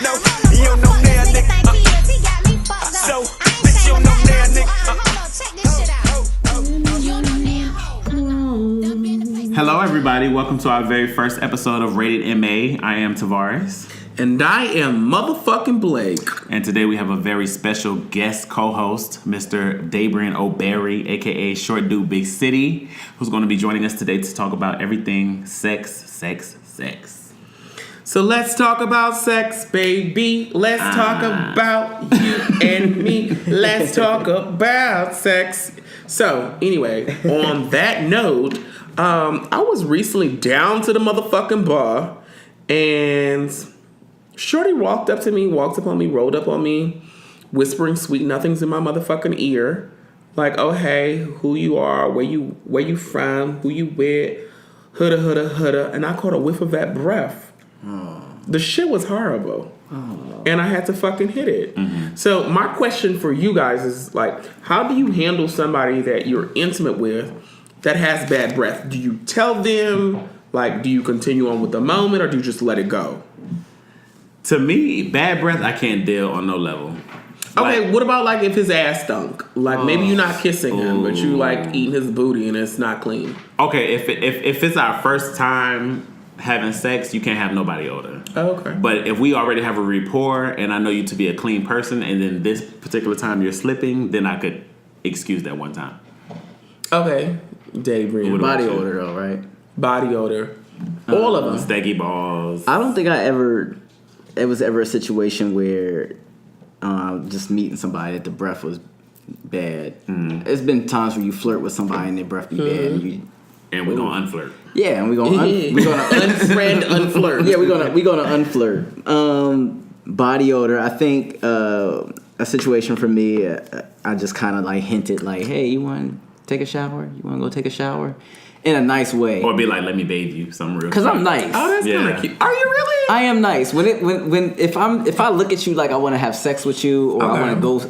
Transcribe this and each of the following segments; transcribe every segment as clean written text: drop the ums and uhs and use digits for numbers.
No, you don't know now, nigga. So, bitch, you don't know now, nigga. Hello, everybody. Welcome to our very first episode of Rated MA. I am Tavarus. And I am motherfucking Blake. And today we have a very special guest co-host, Mr. Daebrian O'Berry, a.k.a. Short Dude Big City, who's going to be joining us today to talk about everything sex. So let's talk about sex, baby. Let's talk about you and me. Let's talk about sex. So, anyway, on that note, I was recently down to the motherfucking bar, and Shorty walked up on me, rolled up on me, whispering sweet nothings in my motherfucking ear. Like, oh, hey, who you are, where you from, who you with, hudda. And I caught a whiff of that breath. Oh. The shit was horrible. Oh. And I had to fucking hit it. Mm-hmm. So my question for you guys is, like, how do you handle somebody that you're intimate with that has bad breath? Do you tell them? Like, do you continue on with the moment, or do you just let it go? To me, bad breath, I can't deal on no level. Okay, like, what about, like, if his ass stunk? Like, maybe you're not kissing him, but you, like, eating his booty and it's not clean. Okay, if it's our first time having sex, you can't have nobody odor. Oh, okay. But if we already have a rapport and I know you to be a clean person, and then this particular time you're slipping, then I could excuse that one time. Okay. Daebrian. Body odor, though, right? Body odor. All of them. Steggy balls. I don't think it was ever a situation where just meeting somebody that the breath was bad. Mm. There's been times where you flirt with somebody and their breath be bad. And we're gonna unflirt. Yeah, and we're gonna unfriend, unflirt. Yeah, we're gonna unflirt. Body odor. I think a situation for me, I just kind of like hinted, like, "Hey, you want to take a shower? You want to go take a shower?" In a nice way, or be like, "Let me bathe you," something real. Because I'm nice. Oh, that's kind of cute. Are you really? I am nice. If I look at you like I want to have sex with you, or I want to go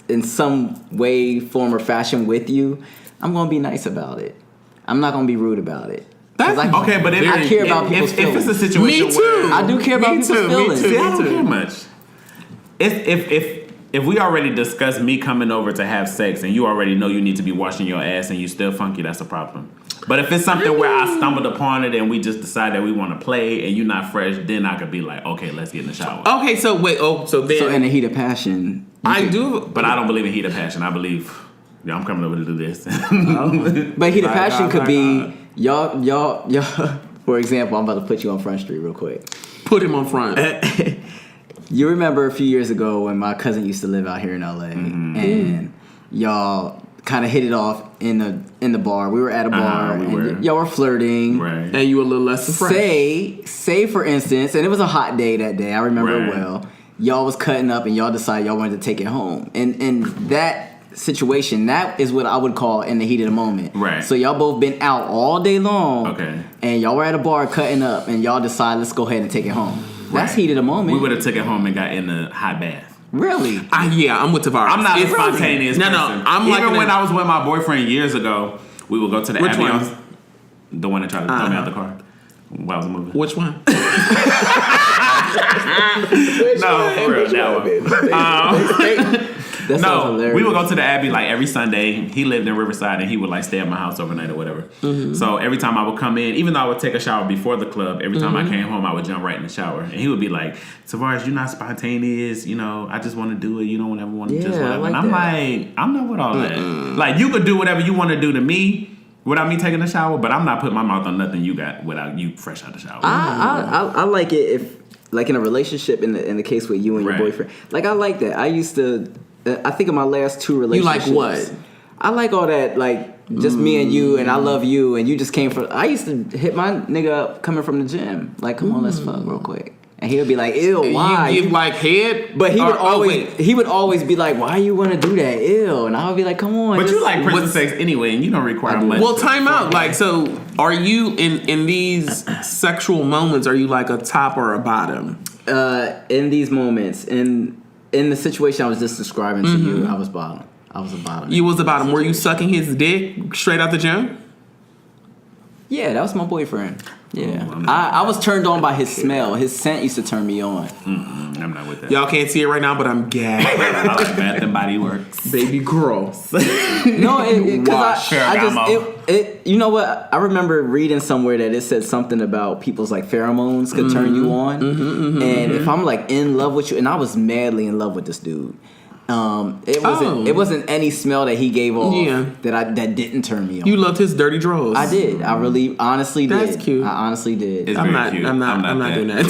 in some way, form, or fashion with you, I'm gonna be nice about it. I'm not gonna be rude about it. Okay, but I care about people's feelings. If it's a situation me too. where I do care about people's feelings. See, I don't care much. If we already discussed me coming over to have sex and you already know you need to be washing your ass and you still funky, that's a problem. But if it's something where I stumbled upon it and we just decide that we want to play and you're not fresh, then I could be like, okay, let's get in the shower. Okay, so wait, so in the heat of passion, I do, but I don't believe in heat of passion. I believe, I'm coming over to do this. But heat of passion could be y'all. For example, I'm about to put you on Front Street real quick. Put him on front. You remember a few years ago when my cousin used to live out here in LA, and y'all kind of hit it off in the bar. We were at a bar, and y'all were flirting, right? And you were a little less than fresh. Say for instance, and it was a hot day that day. I remember it well. Y'all was cutting up, and y'all decided y'all wanted to take it home, and that situation, that is what I would call in the heat of the moment. Right. So y'all both been out all day long. Okay. And y'all were at a bar cutting up, and y'all decide, let's go ahead and take it home. That's heat of the moment. We would have took it home and got in the hot bath. Really? Yeah, I'm with Tavarus. I'm not a spontaneous person. No, Even when I was with my boyfriend years ago, we would go to the Which Abbey. one? The one that tried to throw me out the car while I was moving. Which one? For real, that one. No, we would go to the Abbey like every Sunday. He lived in Riverside and he would like stay at my house overnight or whatever. Mm-hmm. So every time I would come in, even though I would take a shower before the club, every time I came home I would jump right in the shower. And he would be like, Tavarus, you're not spontaneous, I just want to do it, you don't ever want to just whatever. And I'm like, I'm not with all that. Like, you could do whatever you want to do to me without me taking a shower, but I'm not putting my mouth on nothing you got without you fresh out the shower. I like it if, like, in a relationship, in the case with you and your boyfriend. Like, I like that. I think of my last 2 relationships. You like what? I like all that, like, just me and you, and I love you, and you just came from... I used to hit my nigga up coming from the gym. Like, come on, let's fuck real quick. And he would be like, ew, why? You give, like, head? But he would always be like, why you want to do that? Ew. And I would be like, come on. But you like prison sex anyway, and you don't require much. Well, time out. Like, so, are you, in these sexual moments, are you like a top or a bottom? In these moments, in the situation I was just describing to you, I was bottom. I was a bottom. You was a bottom. Were you sucking his dick straight out the gym? Yeah, that was my boyfriend. Yeah. I was turned on by his smell. His scent used to turn me on. I'm not with that. Y'all can't see it right now, but I'm gagged. I like Bath and Body Works. Baby girl. No, Wash. you know what? I remember reading somewhere that it said something about people's like pheromones could turn you on. And if I'm like in love with you, and I was madly in love with this dude. It wasn't any smell that he gave off that didn't turn me on. You loved his dirty drawers. I did. I really honestly did. That's cute. I honestly did. It's I'm very cute. I'm not doing that.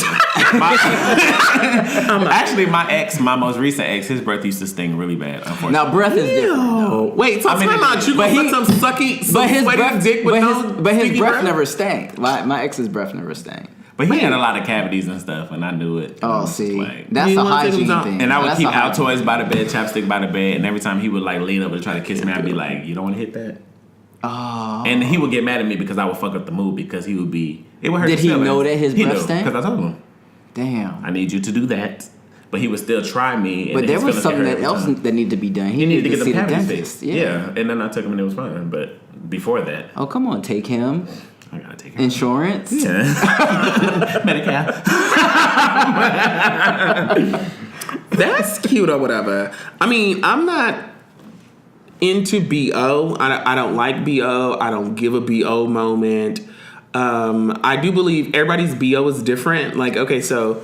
Actually, my most recent ex, his breath used to sting really bad. Unfortunately. Now breath is different. No. Wait, time out. You gonna let some sucky, some sweaty dick with his breath never stank. My ex's breath never stank. But he had a lot of cavities and stuff, and I knew it. Oh, see, that's a hygiene thing. And I would keep Altoids by the bed, chapstick by the bed, and every time he would like lean over to try to kiss me, I'd be like, "You don't want to hit that." Oh. And he would get mad at me because I would fuck up the mood because he would be. It would hurt. Did he know that his breath stank? Because I told him. Damn. I need you to do that, but he would still try me. But there was something else that needed to be done. He needed to get the cavities fixed. Yeah, and then I took him and it was fine. But before that, oh come on, take him. I gotta take him. Insurance? Yeah. Medicare. That's cute or whatever. I mean, I'm not into BO. I don't like BO. I don't give a BO moment. I do believe everybody's BO is different. Like, okay, so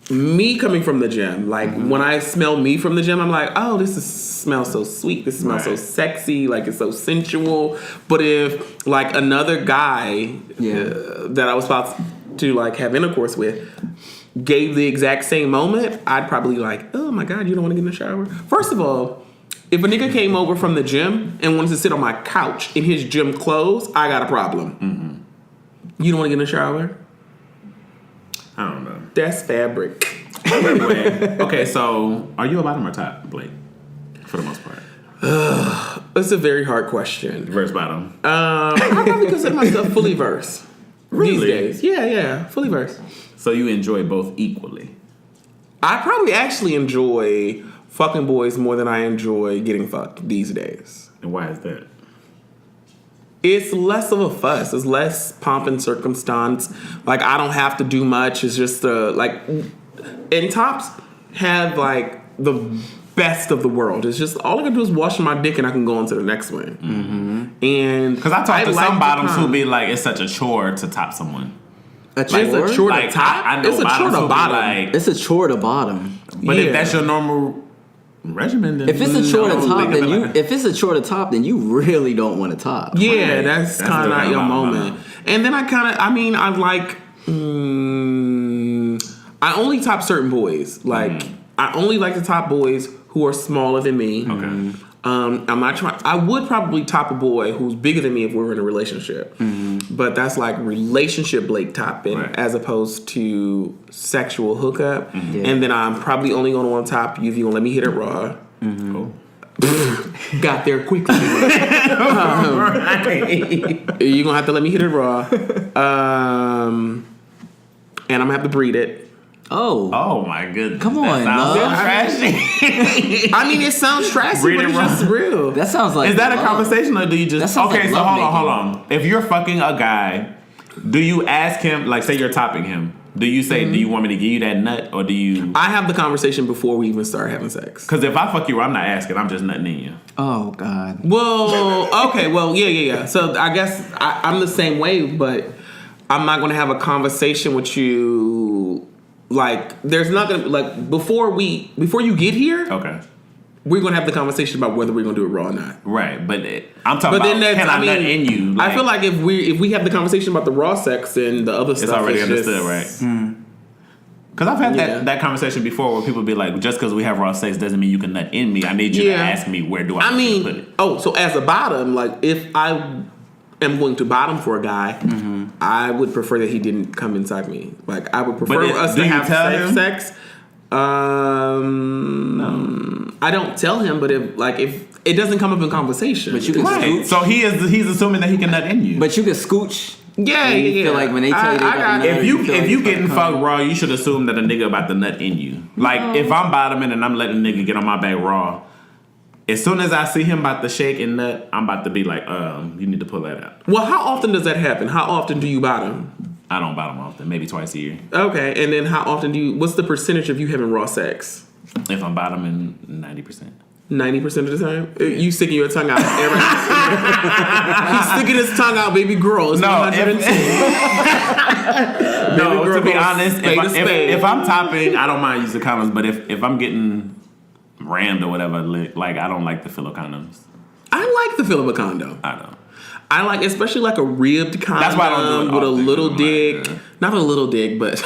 me coming from the gym, like when I smell me from the gym, I'm like, oh, smells so sweet. This smells so sexy. Like it's so sensual. But if like another guy that I was about to like have intercourse with gave the exact same moment, I'd probably like, oh my God, you don't want to get in the shower? First of all, if a nigga came over from the gym and wanted to sit on my couch in his gym clothes, I got a problem. You don't want to get in the shower? I don't know. That's fabric. Anyway, okay, so are you a bottom or top, Blake? For the most part. That's a very hard question. Verse bottom. I probably consider myself fully verse. Really? These days. Yeah, fully verse. So you enjoy both equally? I probably actually enjoy fucking boys more than I enjoy getting fucked these days. And why is that? It's less of a fuss. It's less pomp and circumstance. Like, I don't have to do much. It's just, and tops have, like, the best of the world. It's just, all I gotta do is wash my dick and I can go on to the next one. And because I talk to some bottoms who be like, it's such a chore to top someone. It's a chore to top? I know it's a chore to bottom. Like, it's a chore to bottom. But if that's your normal regimen, then if it's a chore to top, then you really don't want to top. Yeah, that's kind of not your moment. And then I like. I only top certain boys. Like I only like to top boys who are smaller than me. Okay. I'm not trying. I would probably top a boy who's bigger than me if we were in a relationship. But that's like relationship Blake topping as opposed to sexual hookup. And then I'm probably only going to want to top you if you going to let me hit it raw. Cool. Got there quickly. You're going to have to let me hit it raw. And I'm going to have to breed it. Oh my goodness. Come on, love. Trashy. I mean, it sounds trashy, but it's just real. That sounds like Is that a conversation or do you just... Okay, so hold on. If you're fucking a guy, do you ask him, like say you're topping him, do you say, do you want me to give you that nut or do you... I have the conversation before we even start having sex. Because if I fuck you, I'm not asking. I'm just nutting in you. Oh, God. Well, okay, well, yeah. So I guess I'm the same way, but I'm not going to have a conversation with you... Like, there's not gonna like before you get here. Okay, we're gonna have the conversation about whether we're gonna do it raw or not. Right, but I'm talking about can I nut in you? Like, I feel like if we have the conversation about the raw sex and the other stuff, it's already understood, right? Because I've had that conversation before where people be like, just because we have raw sex doesn't mean you can nut in me. I need you to ask me where do I put it. Oh, so as a bottom, like if I am going to bottom for a guy, I would prefer that he didn't come inside me. Like I would prefer us to have safe sex. No. I don't tell him, but if it doesn't come up in conversation, but you can scooch. So he's assuming that he can nut in you. But you can scooch. Yeah. Feel like when they tell you if you getting fucked raw, you should assume that a nigga about to nut in you. Like if I'm bottoming and I'm letting a nigga get on my back raw, as soon as I see him about to shake and nut, I'm about to be like, you need to pull that out. Well, how often does that happen? How often do you bottom? I don't bottom often, maybe twice a year. Okay, and then how often what's the percentage of you having raw sex? If I'm bottoming, 90%. 90% of the time? You sticking your tongue out. He's sticking his tongue out, baby girl. It's 110. No, to be honest, if I'm topping, I don't mind using condoms, but if I'm getting rammed or whatever, like, I don't like the feel of condoms. I like the feel of a condom. I don't. I like, especially like a ribbed condom. That's why I don't do it with a often, little dick. like, Not a little dick, but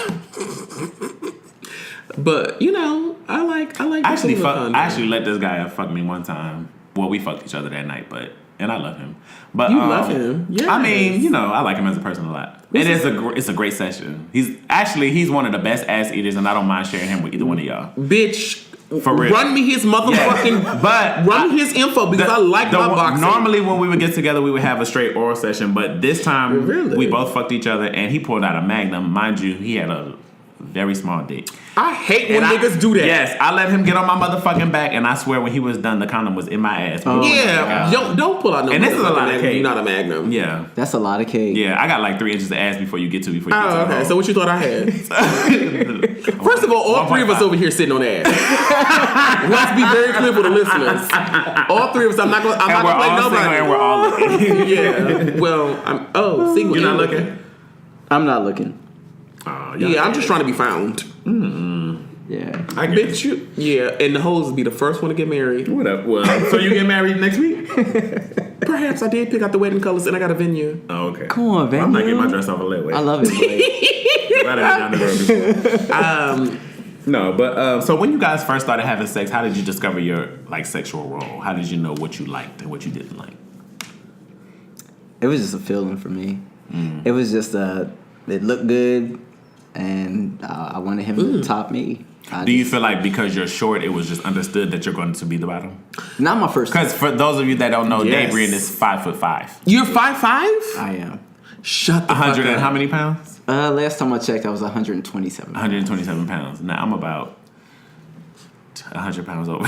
but you know, I like. I actually let this guy fuck me one time. Well, we fucked each other that night, and I love him. But you love him. Yeah. I mean, you know, I like him as a person a lot. It's a great session. He's one of the best ass eaters, and I don't mind sharing him with either one of y'all. Bitch. For real. Run me his motherfucking. Yeah. But run me his info because I like my boxing. Normally, when we would get together, we would have a straight oral session. But this time, we both fucked each other, and he pulled out a Magnum. Mind you, he had a very small dick. I hate when niggas do that. Yes, I let him get on my motherfucking back, and I swear when he was done, the condom was in my ass. Oh, yeah, don't pull out no. And this is a lot of cake. You're not a Magnum. Yeah, that's a lot of cake. Yeah, I got like 3 inches of ass before you get to. Okay, so what you thought I had? First of all 3 of us over here sitting on ass. Let's be very clear for the listeners. All 3 of us. I'm not gonna play nobody. And we're all looking. Yeah. Well, I'm single. You're not looking. I'm not looking. Yeah, I'm just trying to be found. Yeah. I bet you. Yeah, and the hoes will be the first one to get married. What up? Well, so you get married next week? Perhaps I did pick out the wedding colors and I got a venue. Oh, okay. Come on, venue. I'm not getting my dress off a lit way. I love it, Blake. I've done the road before. No, but so when you guys first started having sex, how did you discover your like sexual role? How did you know what you liked and what you didn't like? It was just a feeling for me. It was just it looked good, and I wanted him to top me. Do you feel like because you're short, it was just understood that you're going to be the bottom? Not my first. Because for those of you that don't know, Daebrian is 5'5". You're 5'5"? I am. Shut the fuck up. 100 and how many pounds? Last time I checked, I was 127. 127 pounds. Now I'm about 100 pounds over.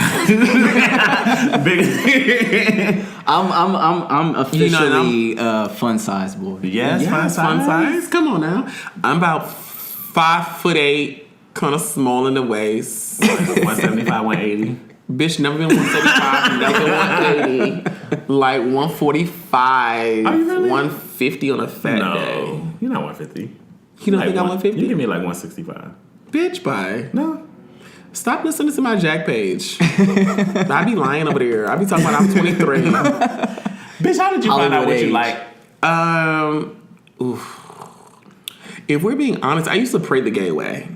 I'm officially fun size boy. Yes, fun size. Come on now. I'm about 5'8", kind of small in the waist. 175, 180. Bitch, never been 175, never 180. Like 145, Are you really? 150 on a fat day. You're not 150. You don't think I'm 150? You give me like 165. Bitch, bye. No. Stop listening to my Jack page. I be lying over there. I be talking about I'm 23. Bitch, how did you find out what you like? If we're being honest, I used to pray the gay way.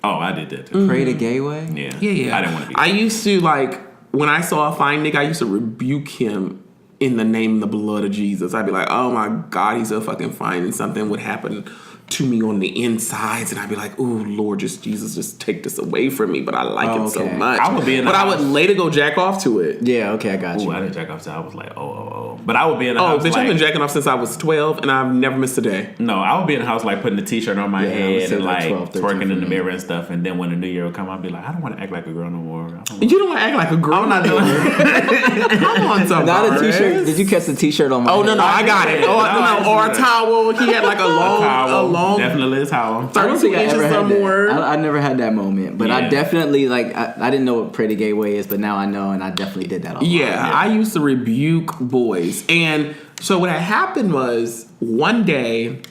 Oh, I did that too. Pray the gay way? Yeah. I didn't want to be. I used to, like, when I saw a fine nigga, I used to rebuke him in the name of the blood of Jesus. I'd be like, oh my God, he's so fucking fine, and something would happen to me on the insides, and I'd be like, "Ooh, Lord, Jesus, take this away from me." But I like it so much. I would be in the house. I would later go jack off to it. Yeah, okay, I got you. I didn't jack off, so I was like, oh. But I would be in the house. Bitch, like, I've been jacking off since I was 12, and I've never missed a day. No, I would be in the house like putting the t-shirt on my head and like 12, twerking in the mirror and stuff. And then when the new year would come, I'd be like, I don't want to act like a girl no more. You don't want to act like a girl. I'm not doing it. Come on, Tavarus. Not a t-shirt. Did you catch the t-shirt on my head? No, I got it. Or a towel. He had like a long, definitely a towel. 32 inches somewhere. I never had that moment, but I definitely I didn't know what pray the gay way is, but now I know, and I definitely did that a lot. Yeah, I used to rebuke boys, and so what had happened was one day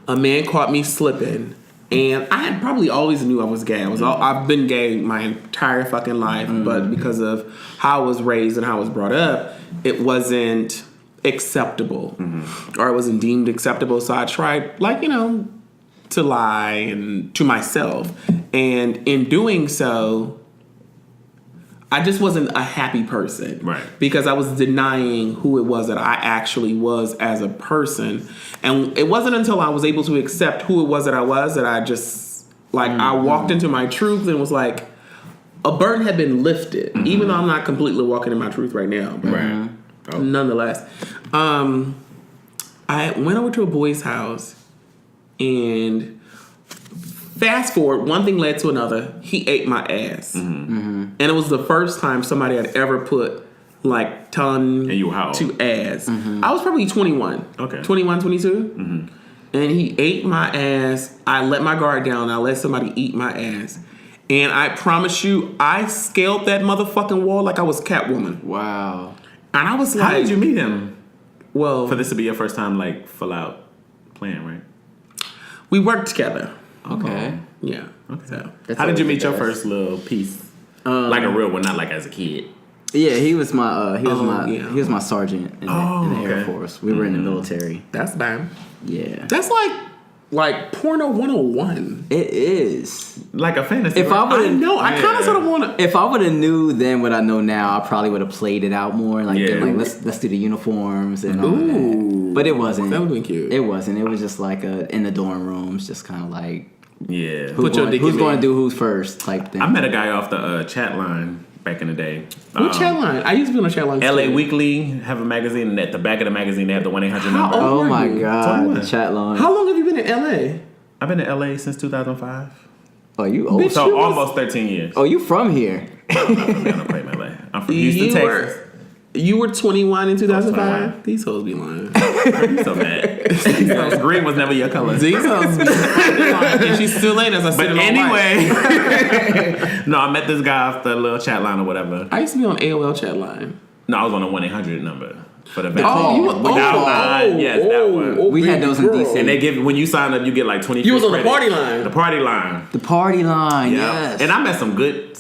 a man caught me slipping, and I had probably always knew I was gay. I've been gay my entire fucking life, but because of how I was raised and how I was brought up, it wasn't acceptable, or it wasn't deemed acceptable. So I tried, to lie and to myself, and in doing so, I just wasn't a happy person, right? Because I was denying who it was that I actually was as a person, and it wasn't until I was able to accept who it was that I just I walked into my truth and was like, a burden had been lifted, even though I'm not completely walking in my truth right now, but nonetheless, I went over to a boy's house. And fast forward, one thing led to another. He ate my ass. and it was the first time somebody had ever put like tongue And you were how old? to ass. I was probably 21. Okay. 21, 22. And he ate my ass. I let my guard down. I let somebody eat my ass. And I promise you, I scaled that motherfucking wall like I was Catwoman. Wow. And I was like, How did you meet him? Well, For this to be your first time, like, full out playing, right? we worked together. Okay. Yeah. Okay. So. That's How did you always meet the your best. first little piece? Like a real one, not like as a kid. Yeah, he was my he was my sergeant in the Air okay. Force. We were in the military. That's bad. Yeah. That's like porno 101. It is. Like a fantasy. If I right? I know. I kind of sort of want to. If I would have knew then what I know now, I probably would have played it out more. Like, Yeah. like let's do the uniforms and all that. But it wasn't. That would've been cute. It wasn't. It was just like in the dorm rooms, just kind of like Yeah. Put your dick who's in going there. to do who's first type thing. I met a guy off the chat line back in the day. What chat line? I used to be on a chat line. LA too. Weekly have a magazine, and at the back of the magazine they have the 1-800 How number. old- Oh were my you? god, 21. the chat line. How long have you been in LA? I've been to LA since 2005. Oh, you old. Bitch, So you was- almost 13 years. Oh, you from here? I'm gonna play in LA. I'm from Houston, Texas. You were 21 in 2005? 21. These hoes be lying. I'm so mad. Green was never your color. These hoes be lying. And she's still late as I said. But anyway, no, I met this guy off the little chat line or whatever. I used to be on AOL chat line. No, I was on a 1-800 number for the Oh, you were that line. Yes, that one. We had those in DC. And they give when you sign up, you get like 20. You was on the credits. party line. The party line. The party line, Yeah. yes. And I met some good,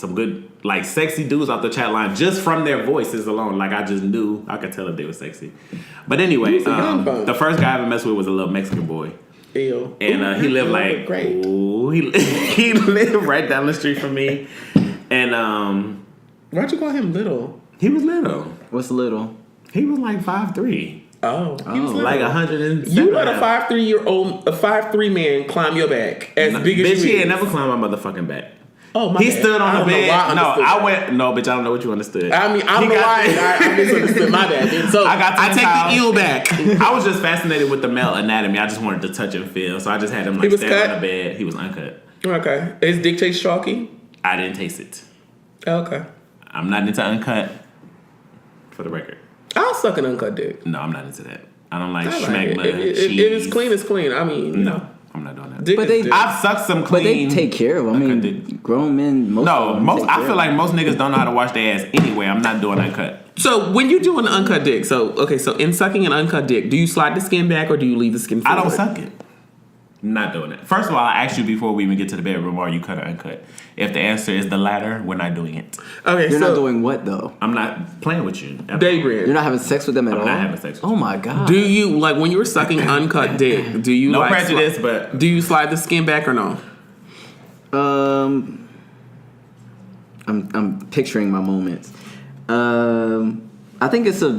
like sexy dudes off the chat line just from their voices alone. Like I just knew I could tell if they were sexy. But anyway, Who's the young bun? the first guy I ever messed with was a little Mexican boy. Ew. And he lived like great. Ooh, he lived right down the street from me. And Why'd you call him little? he was little. What's little? He was like 5'3". Oh, he was little. Like 107. You let a 5'3" man climb your back as big as Bitch, you he is. ain't never climbed my motherfucking back. Oh my He bad. stood I on the don't know bed. why I No, understood I that. went. No, bitch, I don't know what you understood. I mean, I don't He know got- why I misunderstood my bad. So I got to I the take house. the eel back. I was just fascinated with the male anatomy. I just wanted to touch and feel. So I just had him He like was stand cut? on the bed. He was uncut. Okay. Is dick taste chalky? I didn't taste it. Okay. I'm not into uncut. For the record. I'll suck an uncut dick. No, I'm not into that. I don't like I like schmagma, it. cheese. If it's clean, it's clean. I mean, No, I'm not doing that. dick But is they- dick. I've sucked some But they clean. take care of. I uncut mean, dick. grown men. Most No, of them most. take I care feel of like it. most niggas don't know how to wash their ass anyway. I'm not doing uncut. So when you do an uncut dick, so in sucking an uncut dick, do you slide the skin back or do you leave the skin I don't forward? suck it. Not doing it. First of all, I asked you before we even get to the bedroom, are you cut or uncut? If the answer is the latter, we're not doing it. Okay, You're so not doing what though? I'm not playing with you. Daebrian, You're not having sex with them at I'm all. not having sex with Oh you. my god. do you like when you were sucking uncut dick? Do you No like prejudice, but do you slide the skin back or no? I'm picturing my moments. I think it's a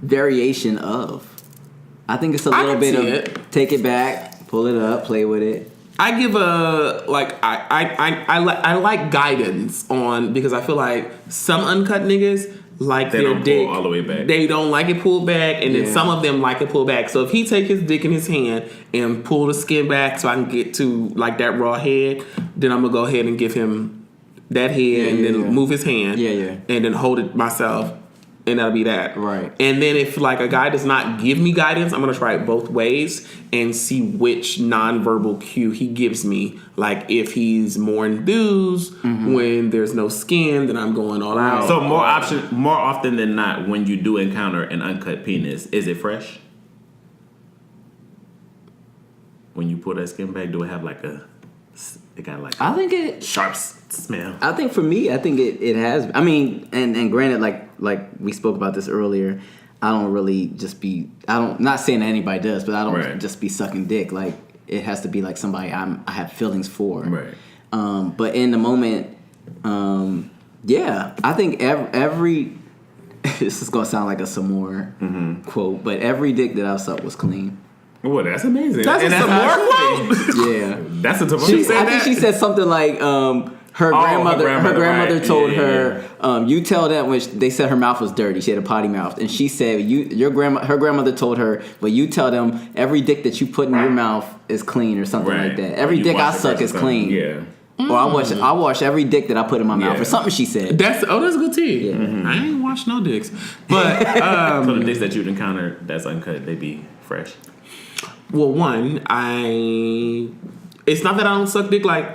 variation of. I think it's a I little can bit see of it. take it back, pull it up, play with it. I give a like I like guidance on because I feel like some uncut niggas like They their don't pull dick all the way back. They don't like it pulled back, and then Yeah. some of them like it pulled back. So if he take his dick in his hand and pull the skin back so I can get to like that raw head, then I'm gonna go ahead and give him that head and then yeah. move his hand, Yeah. and then hold it myself. And that'll be that. Right. And then if like a guy does not give me guidance, I'm gonna try it both ways and see which nonverbal cue he gives me. Like if he's more enthused when there's no skin, then I'm going all out. So more often than not, when you do encounter an uncut penis, is it fresh? When you pull that skin back, do it have like it got like I think it. sharp smell? I think for me, I think it has. I mean, and granted, like we spoke about this earlier, I don't really just be. Not saying that anybody does, but I don't Right. just be sucking dick. Like it has to be like somebody I have feelings for. Right. But in the moment, yeah, I think every this is gonna sound like a Samore quote, but every dick that I've sucked was clean. Well, that's amazing. That's And a how Samore it should be. Yeah. That's a Tamar. I think she said something like her grandmother right. told Yeah, her you tell them when they said her mouth was dirty, she had a potty mouth, and she said her grandmother told her, but you tell them every dick that you put in your mouth is clean or something Right. like that. Every You dick I wash it suck first is or clean. something. Yeah. Or I wash every dick that I put in my mouth or something she said. That's good tea. I ain't washed no dicks. But So the dicks that you'd encounter that's uncut, they be fresh. well, one, it's not that I don't suck dick like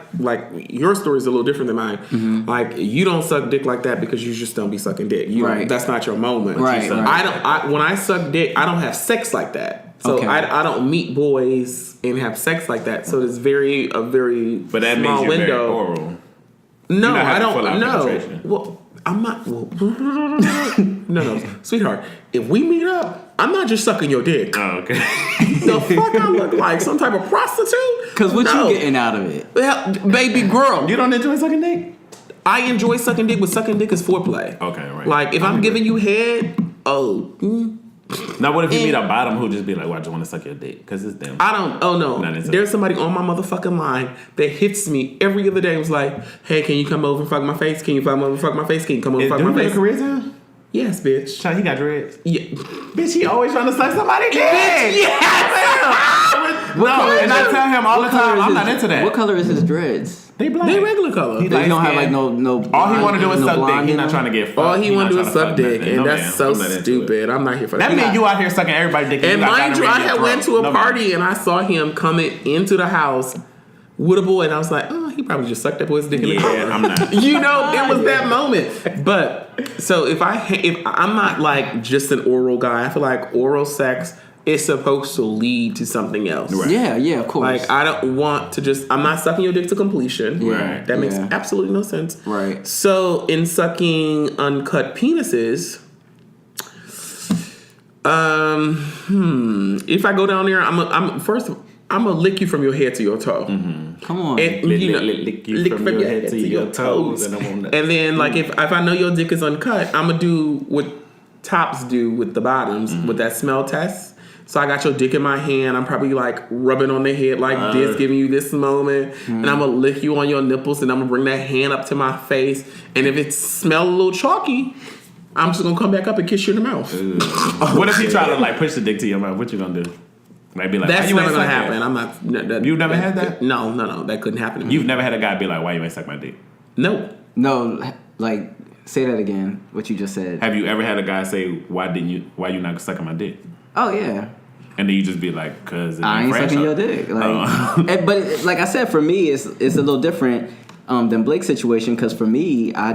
your story is a little different than mine. Mm-hmm. Like you don't suck dick like that because you just don't be sucking dick. Right. That's not your moment. Right. When I suck dick, I don't have sex like that. So Okay. I don't meet boys and have sex like that. So there's a very But that small means you're window. very oral. No, not I having full-out don't. No, penetration. well, I'm not. Well, no, sweetheart. If we meet up, I'm not just sucking your dick. Oh, okay. The fuck I look like some type of prostitute? Because what No. you getting out of it? Well, baby girl, You don't enjoy sucking dick? I enjoy sucking dick, but sucking dick is foreplay. Okay, right. Like if I'm giving you head, Now, what if you meet a bottom who just be like, well, I just want to suck your dick? Because it's them. I don't. Oh no, Not into there's it. somebody on my motherfucking line that hits me every other day. And was like, hey, can you come over and fuck my face? Can you come over and fuck my face? Can you come over and fuck Do my we go to face? Koreatown? Yes, bitch. Child, he got dreads. Yeah. Bitch, he always trying to suck somebody's dick. Yes. No, and I tell him all the time, I'm not into that. What color is his dreads? They black. They regular color. He They don't have like light-skinned. no. All he want to do is no suck dick. blonde He's in not them? trying to get fucked. All he He want to do not is trying suck to dick, fuck and nothing. that's No, so man, I'm not into stupid. I'm not here for that. That means you out here sucking everybody's dick. And you got mind you, gonorrhea I in your had throat. went to a No, man. party and I saw him coming into the house with a boy, and I was like, oh, he probably just sucked that boy's dick in the Yeah, I'm not. You know, it was that moment. But so if I'm not like just an oral guy, I feel like oral sex is supposed to lead to something else. Right. Yeah, of course. Like I don't want to just. I'm not sucking your dick to completion. Right. That makes Yeah. absolutely no sense. Right. So in sucking uncut penises, if I go down there, I'm gonna lick you from your head to your toe. Come on. And, Lick- you know, lick you from your head to your toes, and I won't- And then like if I know your dick is uncut, I'm gonna do what tops do with the bottoms with that smell test. So I got your dick in my hand. I'm probably like rubbing on the head like this, giving you this moment, and I'm gonna lick you on your nipples, and I'm gonna bring that hand up to my face. And if it smells a little chalky, I'm just gonna come back up and kiss you in the mouth. What if he try to like push the dick to your mouth? What you gonna do? Like be like, That's why you never ain't gonna suck happen. that? I'm not. You've never had that? No, that couldn't happen to me. You've never had a guy be like, why you ain't suck my dick? No. No, like say that again. What you just said. Have you ever had a guy say, why you not sucking my dick? Oh yeah. And then you just be like, cause it I ain't fresh sucking up. your dick. Like, but like I said, for me, it's a little different than Blake's situation because for me, I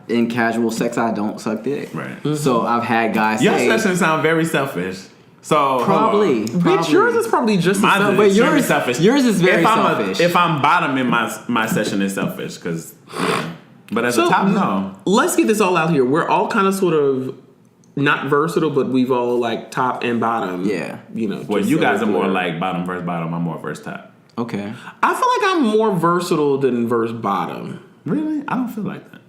in casual sex I don't suck dick. Right. So I've had guys Your say sessions sound very selfish. So probably. Bitch, yours is probably just as Mine's selfish. But extremely yours- selfish. yours is very selfish. If I'm bottom in my session, it's selfish because. Yeah. But as a top, no. Let's get this all out here. We're all kind of sort of not versatile, but we've all like top and bottom. Yeah. You know. Well, just you so guys are it's more clear. like bottom versus bottom. I'm more verse top. Okay. I feel like I'm more versatile than verse bottom. Really? I don't feel like that.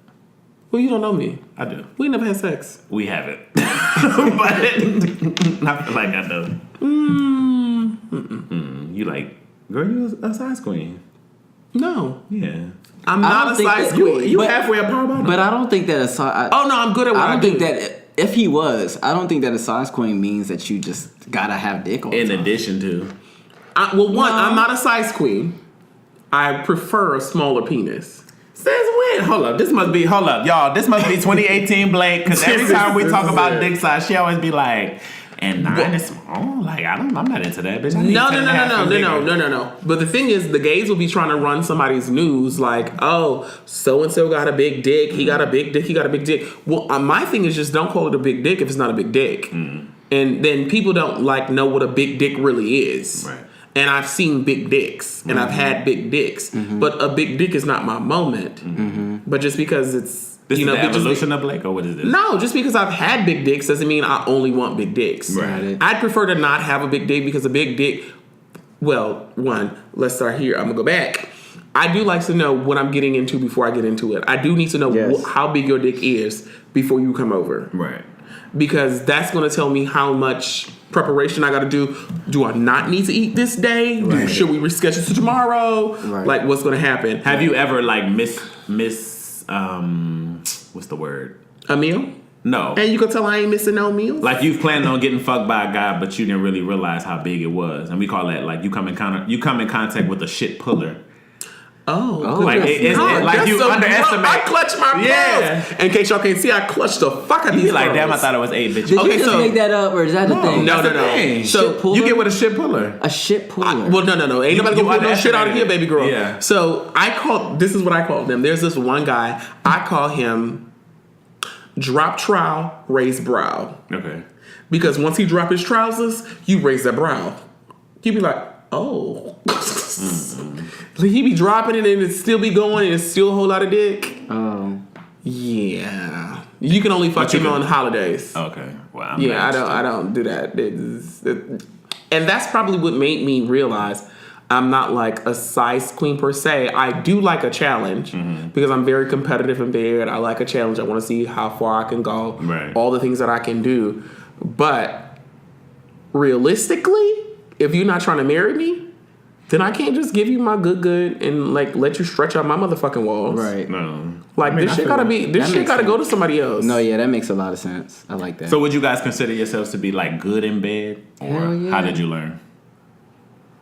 Well, you don't know me. I do. We never had sex. We haven't. But I feel like I do. You like, girl, you a size queen. No. Yeah. I'm I not don't a think size that- queen. You but- halfway a power bottom. But I don't think that a size. Oh no, I'm good at what I don't do. think that if he was, I don't think that a size queen means that you just gotta have dick all the In time. addition to. Well, one, No. I'm not a size queen. I prefer a smaller penis. Since when? Hold up, y'all. This must be 2018 Blake. Because every time we talk about dick size, she always be like, and 9 is small. Like I'm not into that, bitch. I need 10.5 bigger. No. But the thing is, the gays will be trying to run somebody's news like, oh, so and so got a big dick. He got a big dick. He got a big dick. Well, my thing is just don't call it a big dick if it's not a big dick. And then people don't like know what a big dick really is. Right. And I've seen big dicks, and I've had big dicks, but a big dick is not my moment. But just because it's This is the just- evolution of Blake, or what is this? no, just because I've had big dicks doesn't mean I only want big dicks. Right. I'd prefer to not have a big dick because a big dick, well, one, let's start here. I'm going to go back. I do like to know what I'm getting into before I get into it. I do need to know Yes. how big your dick is before you come over. Right. Because that's going to tell me how much preparation I got to do. Do I not need to eat this day? Right. Should we reschedule to tomorrow? Right. Like, what's going to happen? Have you ever like miss what's the word? A meal? No. And you can tell I ain't missing no meals? Like you've planned on getting fucked by a guy, but you didn't really realize how big it was, and we call that like you come in contact with a shit puller. Oh, Like it's like you underestimate. I clutch my pearls. Yeah. In case y'all can't see, I clutched the fuck out of You these be like, damn, I pearls. thought it was 8 bitches. Did Okay, you just so- make that up, or is that the thing? No. Thing. So Shit puller? You get with a shit puller. A shit puller. Ain't nobody You gonna pull no shit out of underestimated here, it. baby girl. Yeah. So this is what I call them. There's this one guy, I call him drop trowel, raise brow. Okay. Because once he drop his trousers, you raise that brow. You be like, oh. Like he be dropping it and it still be going and it's still a whole lot of dick. Oh. Yeah. You can only fuck him on holidays. Okay. Wow. Yeah, I don't do that. And that's probably what made me realize I'm not like a size queen per se. I do like a challenge because I'm very competitive in bed. I like a challenge. I want to see how far I can go. Right. All the things that I can do. But realistically, if you're not trying to marry me, then I can't just give you my good and like let you stretch out my motherfucking walls. Right. No. Like I mean, this I shit feel gotta that. be. This That shit makes gotta go sense. to somebody else. No, yeah, that makes a lot of sense. I like that. So would you guys consider yourselves to be like good in bed, or Hell yeah. how did you learn?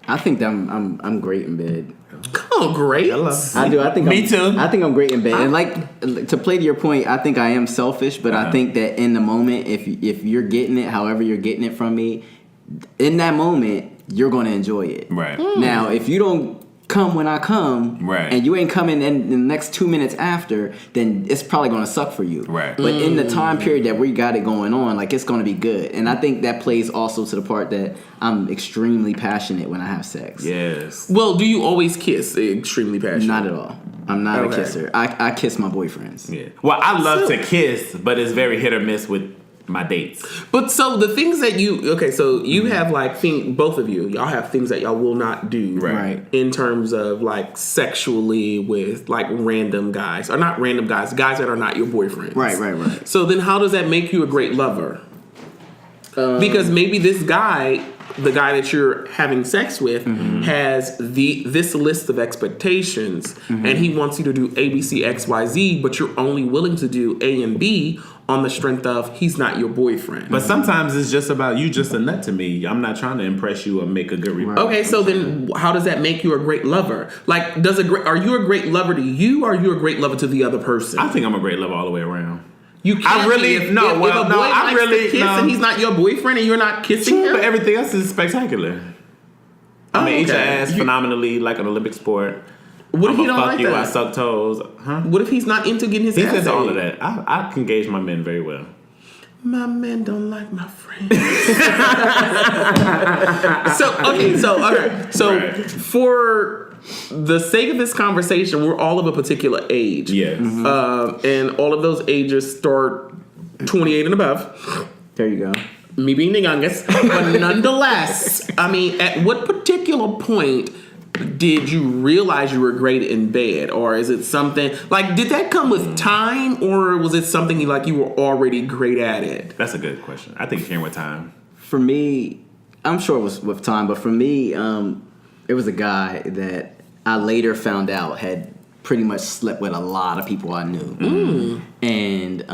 I think that I'm great in bed. Come on, great. I do. I think Me too. I think I'm great in bed. And like to play to your point, I think I am selfish, but I think that in the moment, if you're getting it, however you're getting it from me, in that moment, you're going to enjoy it. Right. Now, if you don't come when I come, Right. and you ain't coming in the next 2 minutes after, then it's probably going to suck for you. Right. But in the time period that we got it going on, like it's going to be good. And I think that plays also to the part that I'm extremely passionate when I have sex. Yes. Well, do you always kiss? Extremely passionate. Not at all. I'm not Okay. a kisser. I kiss my boyfriends. Yeah. Well, I love to kiss, but it's very hit or miss with my dates. But so the things that you have like both of y'all have things that y'all will not do, Right. In terms of like sexually with like random guys, or not random guys that are not your boyfriends. Right. So then, how does that make you a great lover? Because maybe this guy, the guy that you're having sex with, has this list of expectations, and he wants you to do A, B, C, X, Y, Z, but you're only willing to do A and B on the strength of he's not your boyfriend. But sometimes it's just about you just a nut to me. I'm not trying to impress you or make a good report. Okay, so then how does that make you a great lover? Like, are you a great lover to you, or are you a great lover to the other person? I think I'm a great lover all the way around. You can't I really- be. If no, a well, boy no, I likes really- to kiss no. and he's not your boyfriend and you're not kissing him. But everything else is spectacular. I mean, eat your okay. ass phenomenally like an Olympic sport. What if he I'ma don't fuck like you, that? I suck toes. Huh? What if he's not into getting his He's ass into all of ate? that. I can gauge my men very well. My men don't like my friends. So Right. for the sake of this conversation, we're all of a particular age. Yes. And all of those ages start 28 and above. There you go. Me being the youngest. But nonetheless, I mean, at what particular point did you realize you were great in bed? Or is it something, like, did that come with time? Or was it something you were already great at it? That's a good question. I think it came with time. For me, I'm sure it was with time, but for me, it was a guy that I later found out had pretty much slept with a lot of people I knew. And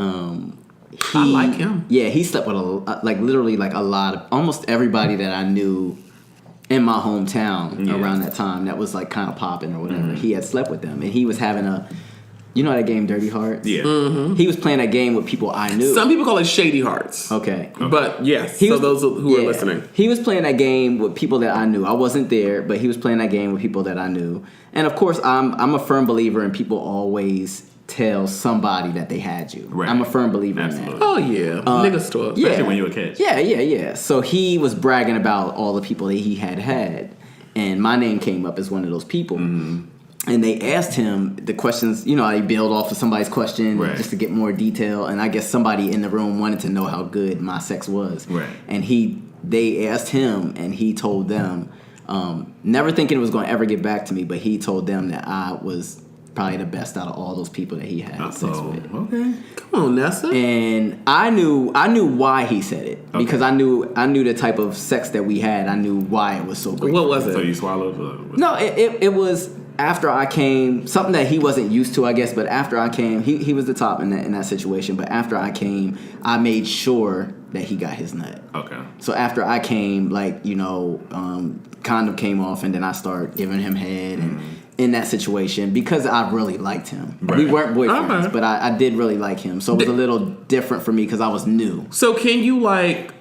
I like him. Yeah, he slept with literally a lot of, almost everybody that I knew in my hometown around that time that was like kind of popping or whatever. He had slept with them, and he was having you know that game Dirty Hearts? Yeah. He was playing that game with people I knew. Some people call it Shady Hearts. Okay. But yes, He was- those who are yeah. listening. He was playing that game with people that I knew. I wasn't there, but he was playing that game with people that I knew. And of course, I'm a firm believer in people always tell somebody that they had you. Right. I'm a firm believer in Absolutely. that. Oh, yeah. Niggas talk. yeah. Especially when you were a kid. Yeah. So he was bragging about all the people that he had. And my name came up as one of those people. And they asked him the questions, you know, I build off of somebody's question just to get more detail. And I guess somebody in the room wanted to know how good my sex was. Right. And they asked him, and he told them, never thinking it was going to ever get back to me, but he told them that I was probably the best out of all those people that he had sex with. Okay. Come on, Nessa. And I knew why he said it because I knew the type of sex that we had. I knew why it was so great. What was it? So you swallowed? No, it was after I came, something that he wasn't used to, I guess. But after I came, he was the top in that situation. But after I came, I made sure that he got his nut. Okay. So after I came, condom came off, and then I started giving him head, and in that situation because I really liked him. Right. We weren't boyfriends, but I did really like him. So it was a little different for me because I was new. So can you like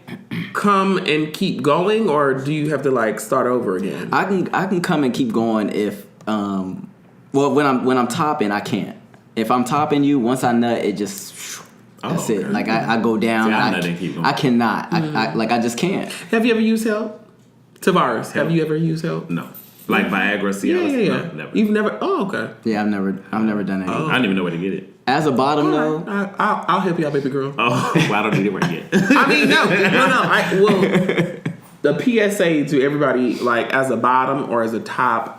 come and keep going, or do you have to like start over again? I can come and keep going if when I'm topping, I can't. If I'm topping you, once I nut, it just that's it. Like I go down. I cannot. I just can't. Have you ever used help? Tavares, have you ever used help? No. Like Viagra, Cialis? Yeah. No, never. You've never? Oh, okay. Yeah, I've never done any. I don't even know where to get it. As a bottom, though. I'll help you out, baby girl. Oh, well, I don't need it where yet. I mean, no. The PSA to everybody, like as a bottom or as a top.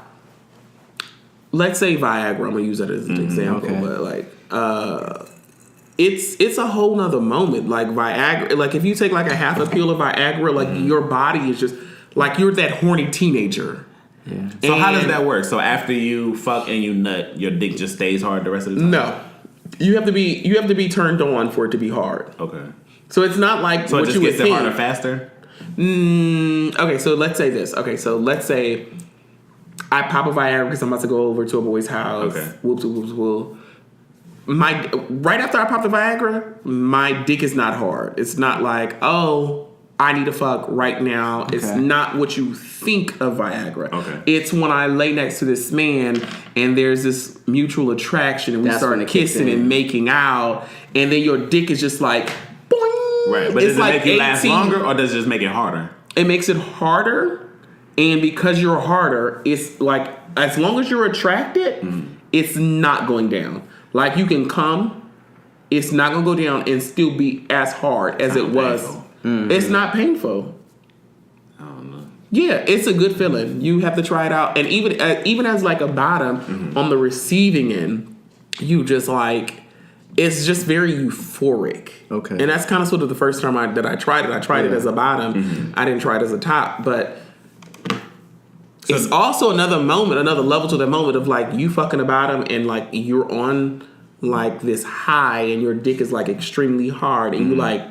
Let's say Viagra. I'm gonna use that as an example, but like, it's a whole nother moment. Like Viagra, like if you take like a half a pill of Viagra, like your body is just like you're that horny teenager. Yeah. So how does that work? So after you fuck and you nut, your dick just stays hard the rest of the time? No, you have to be turned on for it to be hard. Okay. So it's not like so what it just you would gets it harder faster. Okay, so let's say this. Okay, so let's say I pop a Viagra because I'm about to go over to a boy's house. Okay. Whoops. Right after I pop the Viagra, my dick is not hard. It's not like, oh, I need to fuck right now. Okay. It's not what you think of Viagra. Okay. It's when I lay next to this man and there's this mutual attraction and we start kissing and making out, and then your dick is just like, boing. Right, but does it make you last longer or does it just make it harder? It makes it harder, and because you're harder, it's like, as long as you're attracted, it's not going down. Like you can come, it's not going to go down and still be as hard as it was. Mm-hmm. It's not painful. I don't know. Yeah, it's a good feeling. You have to try it out. And even as like a bottom on the receiving end, you just like, it's just very euphoric. Okay. And that's kind of sort of the first time that I tried it. I tried it as a bottom. I didn't try it as a top. But it's also another moment, another level to that moment of like you fucking a bottom and like you're on like this high and your dick is like extremely hard and you like,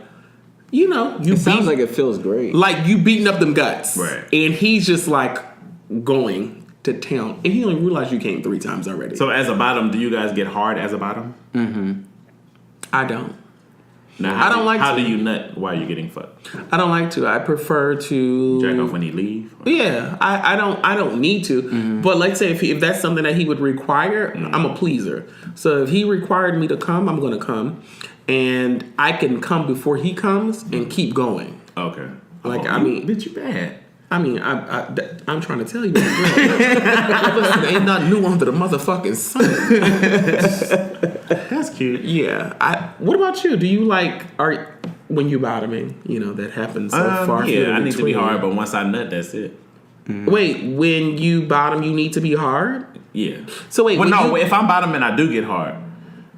you know, it sounds like it feels great. Like you beating up them guts. Right. And he's just like going to town. And he only realized you came 3 times already. So as a bottom, do you guys get hard as a bottom? I don't. Now, how do you nut while you're getting fucked? I don't like to. I prefer to jack off when he leave. Yeah, I don't need to. But let's say if that's something that he would require, I'm a pleaser. So if he required me to come, I'm going to come, and I can come before he comes and keep going. Okay. Like I mean, bitch, you bad. I mean, I'm trying to tell you that. Ain't nothing new under the motherfucking sun. That's cute. Yeah. What about you? Do you like when you bottoming? You know that happens so far. Yeah, I need to be hard, but once I nut, that's it. Wait, when you bottom, you need to be hard? Yeah. So wait. Well, no. If I'm bottoming, I do get hard.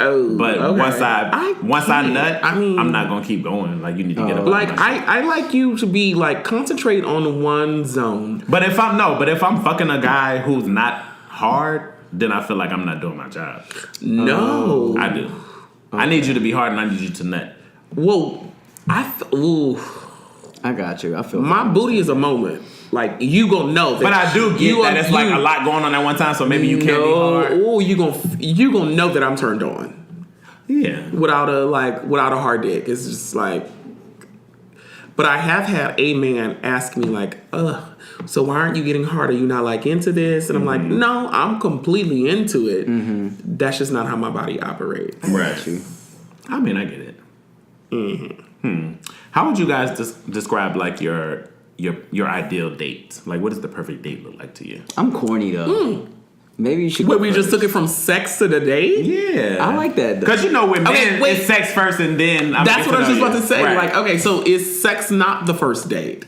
Oh, but okay. once I nut, I mean, I'm not gonna keep going. Like you need to get up. Like I like you to be like concentrate on one zone. But if I'm fucking a guy who's not hard, then I feel like I'm not doing my job. No, I do. Okay. I need you to be hard and I need you to nut. Whoa, I got you. I feel my booty is a moment. Like you gonna know that. But I do get that it's like a lot going on at one time, so maybe you can't be hard. Oh, you gonna know that I'm turned on. Yeah. Without a hard dick. It's just like. But I have had a man ask me like, so why aren't you getting hard? Are you not like into this? And I'm like, no, I'm completely into it. That's just not how my body operates. Right. I mean, I get it. How would you guys describe like your ideal date? Like, what does the perfect date look like to you? I'm corny though. Maybe you should. Wait, we just took it from sex to the date? Yeah, I like that. Because you know, with men, it's sex first, and then that's what I was just about to say. Right. Like, okay, so is sex not the first date?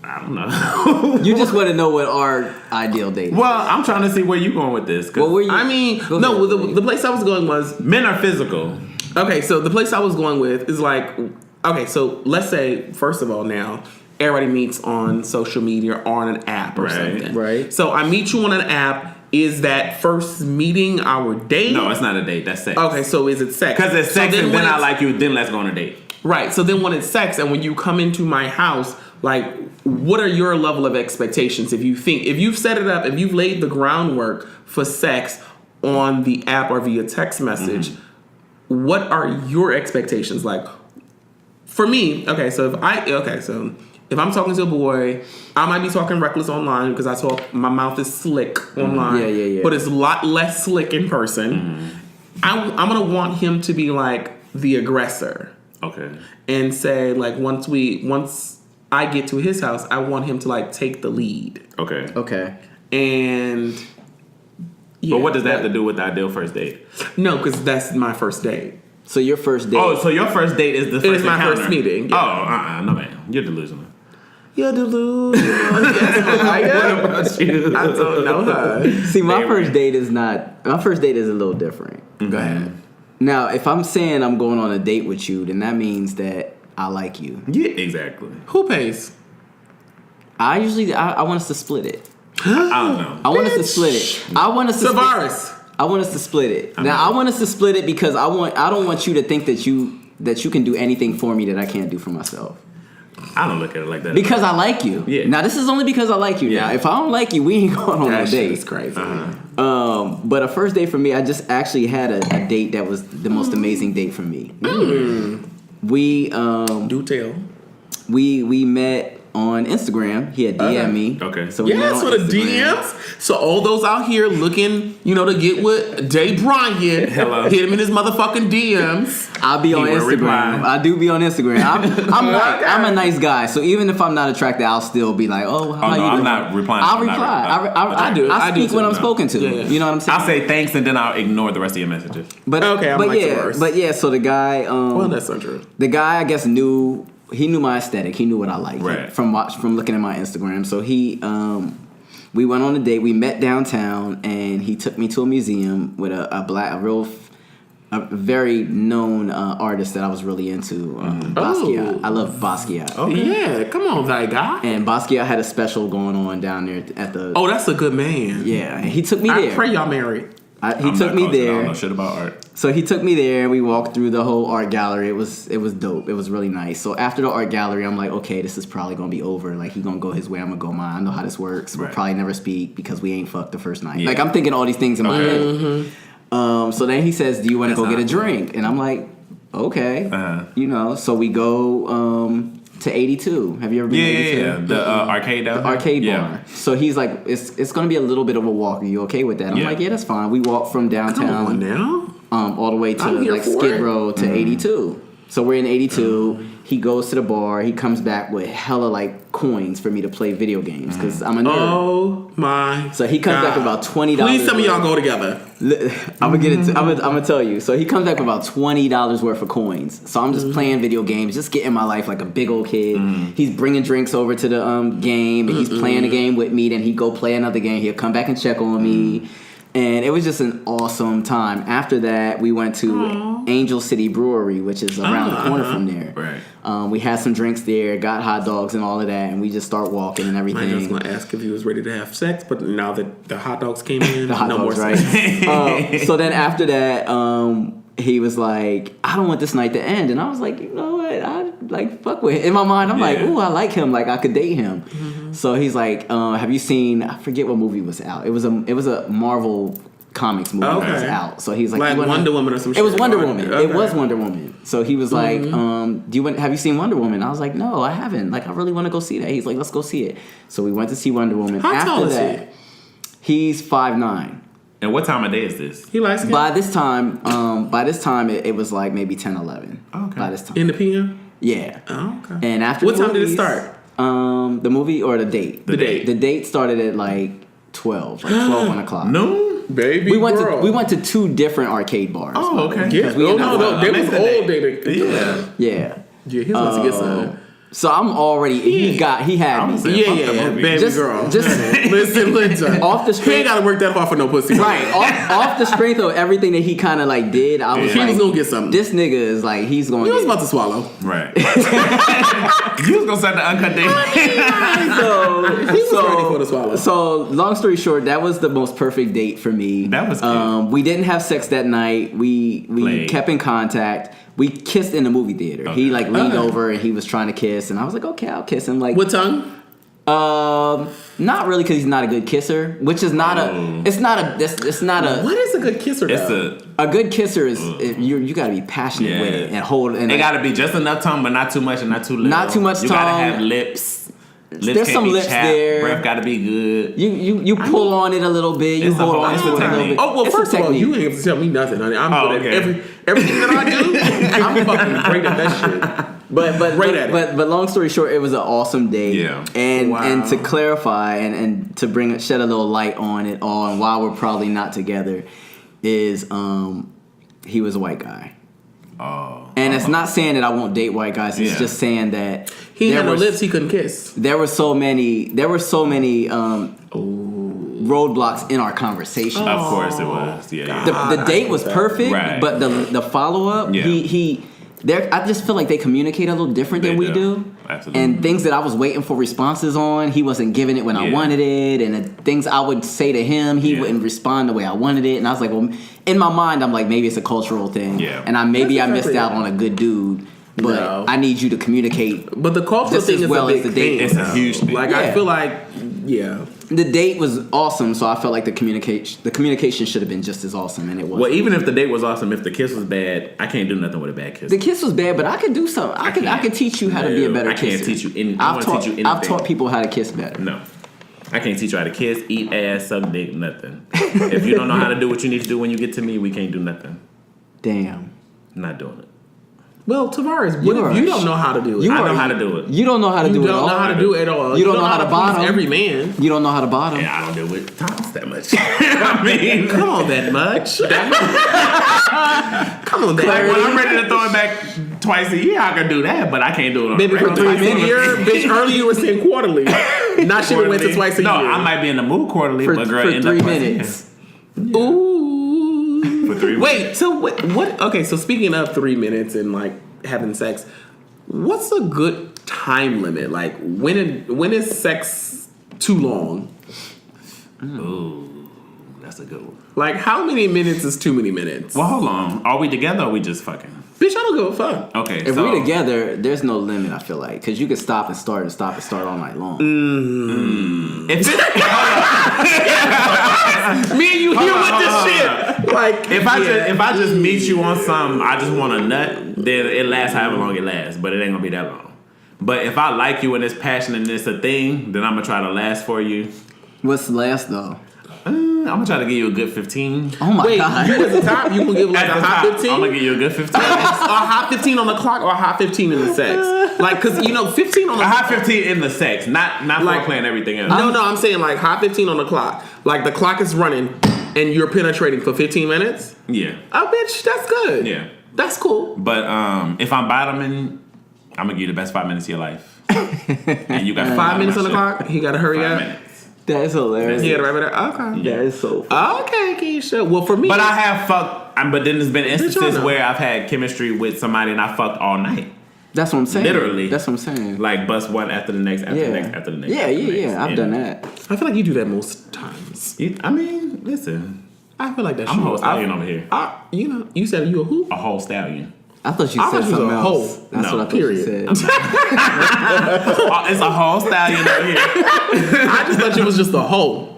I don't know. You just want to know what our ideal date is. Well, I'm trying to see where you're going with this. Well, I mean, the place I was going was men are physical. Okay, so the place I was going with is like, okay, so let's say, first of all, now, everybody meets on social media or on an app or something. Right. So I meet you on an app. Is that first meeting our date? No, it's not a date. That's sex. Okay, so is it sex? Because it's sex and then I like you, then let's go on a date. Right. So then when it's sex and when you come into my house, like, what are your level of expectations? If you've set it up, if you've laid the groundwork for sex on the app or via text message, what are your expectations? Like, for me, so if I'm talking to a boy, I might be talking reckless online because my mouth is slick online. Yeah. But it's a lot less slick in person. I'm going to want him to be like the aggressor. Okay. And say, like, once I get to his house, I want him to, like, take the lead. Okay. And... yeah, but what does that have to do with the ideal first date? No, because that's my first date. So your first date... Oh, so your first date is the first It is my encounter. first meeting. Yeah. No, man. You're delusional. You're delusional. Yes, what about you? I don't know her. See, my first date is a little different. Go ahead. Now, if I'm saying I'm going on a date with you, then that means that I like you. Yeah, exactly. Who pays? I want us to split it. I don't know. I want us to split it. I want us to Tavarus. I want us to split it. Now, I want us to split it because I don't want you to think that you can do anything for me that I can't do for myself. I don't look at it like that. Because I like you. Yeah. Now, this is only because I like you. Yeah. Now, if I don't like you, we ain't going on That a shit date. is crazy. But a first date for me, I just actually had a date that was the most amazing date for me. We Do tell. we met on Instagram. He had DM me. Okay. So we met Yes, on for the Instagram. DMs. So all those out here looking, to get with Daebrian, Hello. hit him in his motherfucking DMs. I'll be on Keyword Instagram. reply. I do be on Instagram. I'm a nice guy, so even if I'm not attracted, I'll still be like, "Oh, how Oh, you no, I'm doing?" not replying. I'll I'm not reply. I do. I do speak too, when I'm no. spoken to. Yeah. You know what I'm saying? I'll say thanks and then I'll ignore the rest of your messages. But Okay, I'm but like yeah, Tavarus. but yeah. So the guy, Well, that's not true. the guy, I guess knew my aesthetic. He knew what I liked Right. from looking at my Instagram. So we went on a date. We met downtown, and he took me to a museum with a very known artist that I was really into, Basquiat. I love Basquiat. Yeah, come on, that guy. And Basquiat had a special going on down there at the. Oh, that's a good man. Yeah, and he took me I there. pray y'all married. He took me I don't there. know shit about art. So he took me there. We walked through the whole art gallery. It was dope. It was really nice. So after the art gallery, I'm like, okay, this is probably gonna be over. Like, he gonna go his way, I'm gonna go mine. I know how this works. We'll Right. probably never speak because we ain't fucked the first night. Yeah. Like, I'm thinking all these things in my head. So then he says, do you want to go That's get a not drink? And I'm like, okay. Uh-huh. So we go to 82. Have you ever been to 82? Yeah. The arcade down The there? arcade Yeah. bar. So he's like, it's gonna be a little bit of a walk. Are you okay with that? I'm Yeah. like, yeah, that's fine. We walk from Come on downtown now. all the way to I'm here like for Skid it. Row to 82. So we're in 82. He goes to the bar. He comes back with hella like coins for me to play video games because I'm a nerd. Oh my. So he comes back with about $20. Please tell me y'all go together. I'm gonna get it. I'm gonna tell you. So he comes back with about $20 worth of coins. So I'm just playing video games, just getting my life like a big old kid. He's bringing drinks over to the game, and he's playing a game with me. Then he'd go play another game. He'll come back and check on me. And it was just an awesome time. After that, we went to Angel City Brewery, which is around the corner from there. Right. We had some drinks there, got hot dogs and all of that, and we just start walking and I was everything. gonna ask if he was ready to have sex, but now that the hot dogs came in, The hot no dogs, more right? sex. So then after that, he was like, I don't want this night to end. And I was like, you know what? I like fuck with him. In my mind, I'm like, ooh, I like him. Like, I could date him. So he's like, have you seen, I forget what movie was out. It was a Marvel Comics movie that was out. So he's like, Like you wanna- Wonder Woman or some shit. It was Wonder Woman. Okay. It was Wonder Woman. So he was like, have you seen Wonder Woman? I was like, no, I haven't. Like, I really want to go see that. He's like, let's go see it. So we went to see Wonder Woman. How tall is he? He's 5'9". And what time of day is this? He likes it By this time, it was like maybe 10, 11. Okay. By this time. in the PM. Yeah. Oh, okay. And after What the time did it movies, start? The movie or the date? The date. The date started at like 12, like 12, 1 o'clock. No. Baby We went girl. to two different arcade bars. Oh, by the way, okay. Yeah. because we Oh, ended up- no, they I was missed the old date. dating. Yeah. Yeah. Yeah, he wants to get some. So I'm already. He had me. saying, Yeah, fuck yeah, the yeah. movie. Baby Just- girl. just- listen. Off the He strength, ain't got to work that hard for no pussy. right? Off the strength of everything that he kind of like did, I was He like, was gonna get something. this nigga is like, he's going. He was to about to swallow. Right. You was gonna start the uncut date. He was ready for the swallow. So, long story short, that was the most perfect date for me. That was cute. We didn't have sex that night. We Played. kept in contact. We kissed in the movie theater. He like leaned over and he was trying to kiss, and I was like, okay, I'll kiss him. Like What tongue? Not really, because he's not a good kisser. Which is not it's not a. What is a good kisser? It's A good kisser is you got to be passionate with it and hold. And it got to be just enough tongue, but not too much and not too little. Not too much you tongue. You got to have lips. Lips There's can't some be lips chapped. there. Breath got to be good. You pull on it a little bit. You It's a hold whole- on it's to a it a little technique. bit. Oh well, It's a first of all, technique. you ain't have to tell me nothing, honey. I'm good at okay. everything that I do. I'm fucking great at that shit. But long story short, it was an awesome day. Yeah. And to clarify and to shed a little light on it all, and why we're probably not together, is he was a white guy. Oh. And it's not saying that I won't date white guys. It's just saying that he had no lips he couldn't kiss. There were so many roadblocks in our conversation. Of course it was. Yeah. The date was perfect, Right. but the follow up, I just feel like they communicate a little different than we do. Absolutely. And things that I was waiting for responses on, he wasn't giving it when I wanted it. And the things I would say to him, he wouldn't respond the way I wanted it. And I was like, well, in my mind, I'm like, maybe it's a cultural thing. Yeah. And I missed out on a good dude. But I need you to communicate. But the cultural just thing as is well a as big the date. thing. It's a huge thing. Like I feel like, the date was awesome, so I felt like the communication should have been just as awesome, and it was. Well, even if the date was awesome, if the kiss was bad, I can't do nothing with a bad kiss. The kiss was bad, but I could do something. I could teach you how to be a better kisser. I can't teach you anything. I've taught people how to kiss better. No. I can't teach you how to kiss, eat ass, suck dick, nothing. If you don't know how to do what you need to do when you get to me, we can't do nothing. Damn. I'm not doing it. Well, Tavarus, what if you don't know how to do it? I know how to do it. You don't know how to do it at all. You don't know how to do it at all. You don't know how to bottom. please every man. You don't know how to bottom. And I don't deal with Thomas that much. I mean, Come on, that much. Come on, that like much. when I'm ready to throw it back twice a year, I can do that, but I can't do it on Maybe for 3 regular basis. minutes. Bitch, earlier you were saying quarterly. Not she went to twice a year. No, I might be in the mood quarterly, For but girl, 3 end up minutes. Ooh. For 3 minutes. Wait, so what? Okay, so speaking of 3 minutes and like having sex, what's a good time limit? Like when is sex too long? Ooh, that's a good one. Like how many minutes is too many minutes? Well, hold on. Are we together or are we just fucking? Bitch, I don't give a fuck. Okay, If we together, there's no limit. I feel like because you can stop and start all night long. If it, Me and you here with this hold on. shit. Like if I just meet you on something, I just want a nut, then it lasts however long it lasts, but it ain't gonna be that long. But if I like you and it's passion and it's a thing, then I'm gonna try to last for you. What's last though? I'm gonna try to give you a good 15. Oh my wait, god! you at the top, you gonna give like At a the hot top, 15? I'm gonna give you a good 15. A hot 15 on the clock or a hot 15 in the sex? Like, cause 15 on the A hot 15 in the sex, not Like- foreplay and everything else. No, I'm saying like hot 15 on the clock. Like the clock is running and you're penetrating for 15 minutes. Yeah, Oh, bitch, that's good. yeah. That's cool. But if I'm bottoming, I'm gonna give you the best 5 minutes of your life. And you got 5 minutes on the clock. He gotta hurry 5 up. minutes. That is hilarious. He gotta wrap it up. Okay. Yeah. That is so. Funny. Okay, Keisha. Well, for me, But I have fucked. But then there's been instances know. where I've had chemistry with somebody and I fucked all night. That's what I'm saying. Literally. That's what I'm saying. Like bust one after the next, after the next, after the next. Yeah, after the next. yeah. I've And done that. I feel like you do that most times. I mean, listen, I feel like that's I'm a true. whole stallion over here. You said you a who? A whole stallion. I thought you I said thought you was something a else. hoe. That's No, what I thought period. you said. It's a whole stallion over here. I just thought you was just a hoe.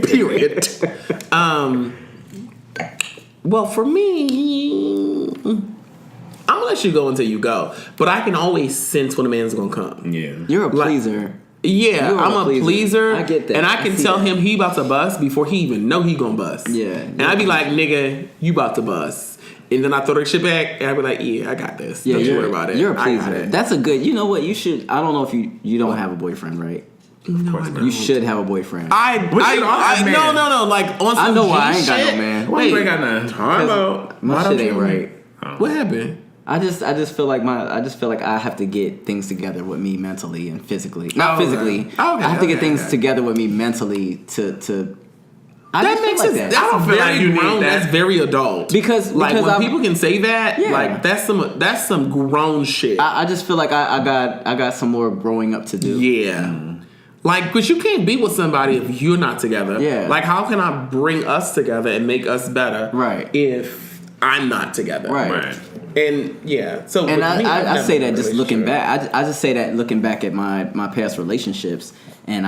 Period. Well, for me, I'm gonna let you go until you go. But I can always sense when a man's gonna come. Yeah. You're a pleaser. Yeah, You are I'm a a pleaser. pleaser. I get that. And I I can see tell that. him he about to bust before he even know he gonna bust. Yeah. And I be like, nigga, you about to bust. And then I throw that shit back and I be like, yeah, I got this. Yeah, Don't you you're, worry about it. You're a I got pleaser. it. That's a good. You know what? You should. I don't know if you don't have a boyfriend, right? No, I You don't. You should have a boyfriend. No. man. Like on I some know why G I ain't got shit. no man. Why you Wait, ain't got none? time out. My Why shit don't ain't you- right. What happened? I just feel like I have to get things together with me mentally and physically. Not Okay. physically. Okay, I have to get okay, things okay. together with me mentally to. I That just feel makes like sense. that. That's I don't feel very like you need grown. that. That's very adult. Because when I'm- people can say that, Yeah. like that's some grown shit. I just feel like I got some more growing up to do. Yeah. Like, but you can't be with somebody if you're not together. Yeah. Like, how can I bring us together and make us better? Right. If I'm not together. Right. Right. And yeah, so And with me, I've I never say been in that a just looking relationship. back. I just say that looking back at my past relationships, and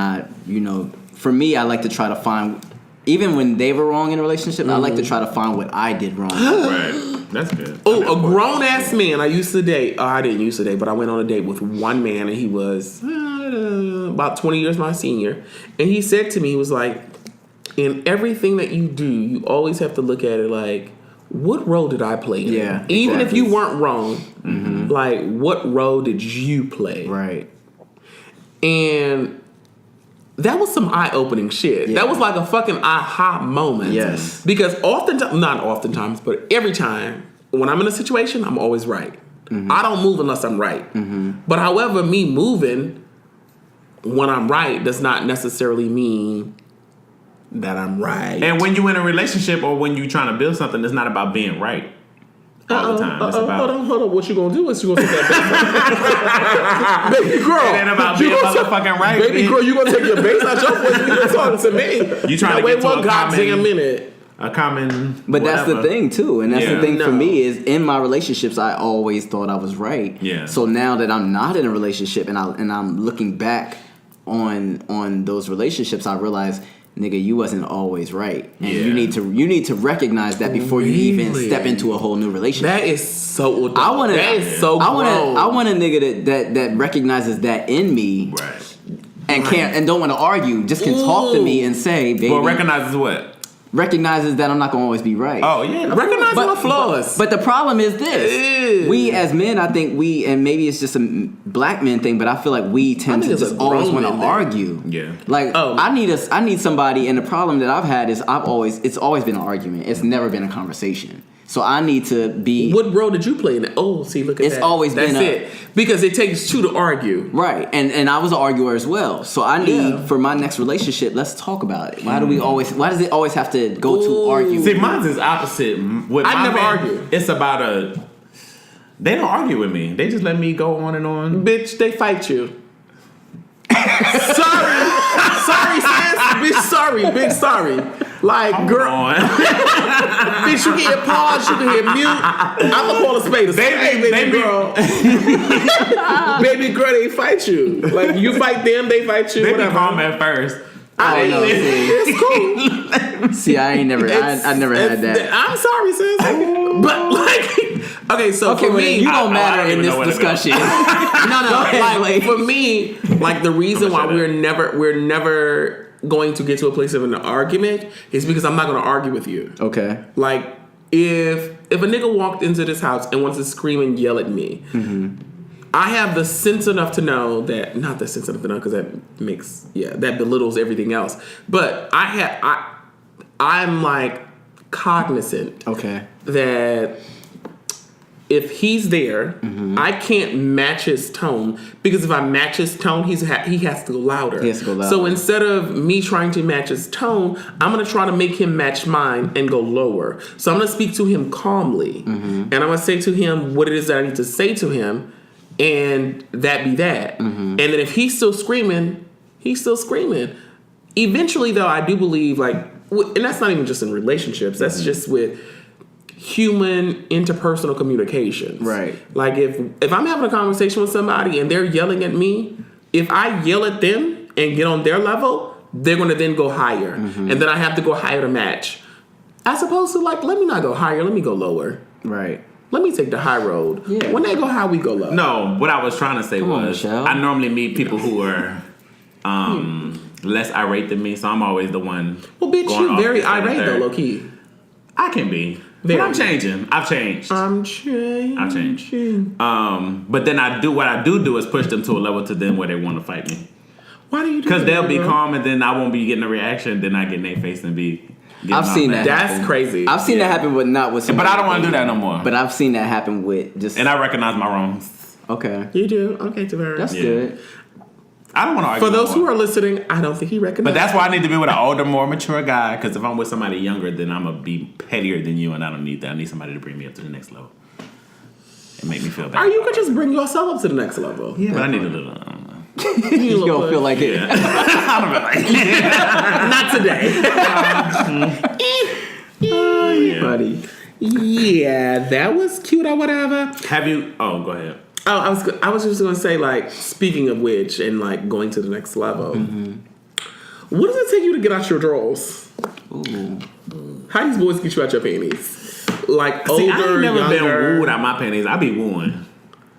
for me, I like to try to find, even when they were wrong in a relationship, I like to try to find what I did wrong. Right. That's good. Oh, a grown ass man I used to date. I didn't used to date, but I went on a date with one man, and he was about 20 years my senior. And he said to me, he was like, in everything that you do, you always have to look at it like, what role did I play in Yeah, it? Even if exactly. you weren't wrong, like, what role did you play? Right. And that was some eye-opening shit. Yeah. That was like a fucking aha moment. Yes. Because not oftentimes, but every time when I'm in a situation, I'm always right. I don't move unless I'm right. But however, me moving when I'm right does not necessarily mean that I'm right. And when you're in a relationship or when you're trying to build something, it's not about being right all the time. It's about hold on. What you gonna do is you gonna take that base. Baby girl. It ain't about being motherfucking right. Baby bitch. girl, you gonna take your base out your voice when you talking to me. You trying to wait get to one a goddamn common- minute. A common. But that's the whatever. thing too, and that's Yeah. the thing for No. me is in my relationships I always thought I was right. Yeah. So now that I'm not in a relationship and I'm looking back on those relationships, I realize, nigga, you wasn't always right, and Yeah. you need to recognize that before you even Really? step into a whole new relationship. That is so adult. I want to. That is so grown. I want a nigga that recognizes that in me Right. and can't and don't want to argue. Just can talk to me and say, baby, Well, recognizes what? recognizes that I'm not gonna always be right. Oh, yeah. Recognize my flaws. But the problem is this: Ew. we as men, I think and maybe it's just a black men thing, but I feel like we tend I to think it's just a always grown want to men thing. argue. Yeah. Like Oh. I need somebody, and the problem that I've had is it's always been an argument. It's never been a conversation. So I need to be What role did you play in it? Oh, see, look at It's that. always That's been it. Because it takes two to argue. right, and I was an arguer as well. So I need for my next relationship. Let's talk about it. Why does it always have to go to Ooh. argue? See, mine's is opposite. With I my never man, argue. It's about they don't argue with me. They just let me go on and on. Bitch, they fight you. sorry, sis. Bitch, sorry. Big sorry. Like, girl, On. bitch, you can hit pause, you can hit mute. I'm gonna call a spade a spade, baby girl. Baby girl, they fight you. Like, you fight them, they fight you, They be whatever. calm at first. I don't know. It's cool. See, I ain't never. I never had that. I'm sorry, sis. But, like, okay, so Okay, for well, me, you I don't matter don't in even this know where to go. discussion. No, ahead, like Blake. for me, like the reason why shut we're never going to get to a place of an argument is because I'm not going to argue with you. Okay. Like if a nigga walked into this house and wants to scream and yell at me, I have the sense enough to know that not the sense enough to know because that belittles everything else. But I'm like cognizant Okay. that if he's there, I can't match his tone because if I match his tone, he has to go louder. He has to go louder. So instead of me trying to match his tone, I'm gonna try to make him match mine and go lower. So I'm gonna speak to him calmly, and I'm gonna say to him what it is that I need to say to him, and that be that. And then if he's still screaming, he's still screaming. Eventually, though, I do believe and that's not even just in relationships. That's just with human interpersonal communications. Right. Like if I'm having a conversation with somebody and they're yelling at me, if I yell at them and get on their level, they're going to then go higher. And then I have to go higher to match. As opposed to let me not go higher, let me go lower. Right. Let me take the high road. Yeah. When they go high, we go low. No, what I was trying to say Come on, was Michelle. I normally meet people who are less irate than me, so I'm always the one. Well, bitch, going you off very this, that, and irate though, third. low key. I can be. Very. But I'm changing. I've changed. I'm changing. I've changed. But then what I do is push them to a level to them where they want to fight me. Why do you do Because that, they'll be bro? calm and then I won't be getting a reaction. Then I get in their face and be. getting I've all seen mad. that. That's happen. crazy. I've seen that happen, but not with. But I don't want to do that no more. But I've seen that happen with just. And I recognize my wrongs. Okay. You do? Okay, Tavarus. That's Yeah. good. I don't want to argue. For no those who more. are listening, I don't think he recognizes. But that's why I need to be with an older, more mature guy. Because if I'm with somebody younger, then I'm gonna be pettier than you, and I don't need that. I need somebody to bring me up to the next level and make me feel better. Or you could just bring yourself up to the next level. Yeah, but I need a little. I don't know. You don't feel like it. I don't feel like. Not today. Yeah. Buddy. Yeah, that was cute or whatever. Have you? Oh, go ahead. Oh, I was just gonna say, like, speaking of which, and like going to the next level. What does it take you to get out your drawers? Ooh. How these boys get you out your panties? Like See, I older, ain't never younger. been wooed out my panties. I be wooing.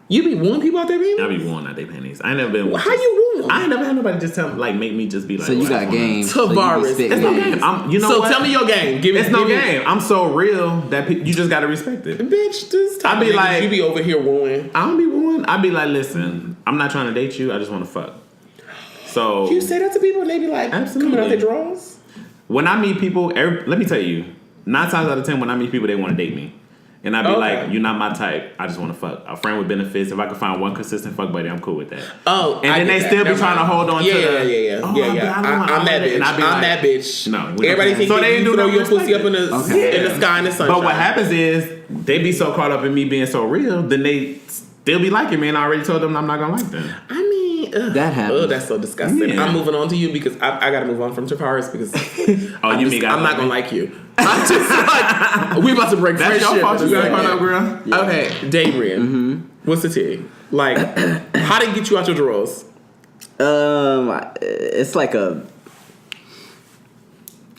You be wooing people out their panties? I be wooing out their panties. I ain't never been. How you wooing? I ain't never had nobody just make me just be like. So you got game. So you be Tavarus. spitting It's no game. game. You know so what? tell me your game. Give me. It's no game. I'm so real that you just gotta respect it. Bitch, this I be like, you be over here wooing. I don't be wooing. I be like, listen, I'm not trying to date you. I just want to fuck. So You say that to people and they be like, Absolutely. coming out their drawers? when I meet people, let me tell you, 9 times out of 10 when I meet people, they want to date me. And I be like, you're not my type. I just want to fuck. A friend with benefits. If I can find one consistent fuck buddy, I'm cool with that. Oh, and then they still be trying to hold on to the... I'm that bitch. I'm that bitch. No. Everybody think so they you do throw no your pussy respect. up in the sky in the sunshine. But what happens is, they be so caught up in me being so real, then they still be liking me, and I already told them I'm not going to like them. I mean, that happens. Oh, that's so disgusting. Yeah. I'm moving on to you because I got to move on from Tavarus because I'm not going to like you. I'm just like, we about to break That's friendship. your fault you got Yeah. caught up, girl. Yeah. Okay, Daebrian, what's the tea? Like, how did it get you out your drawers? It's like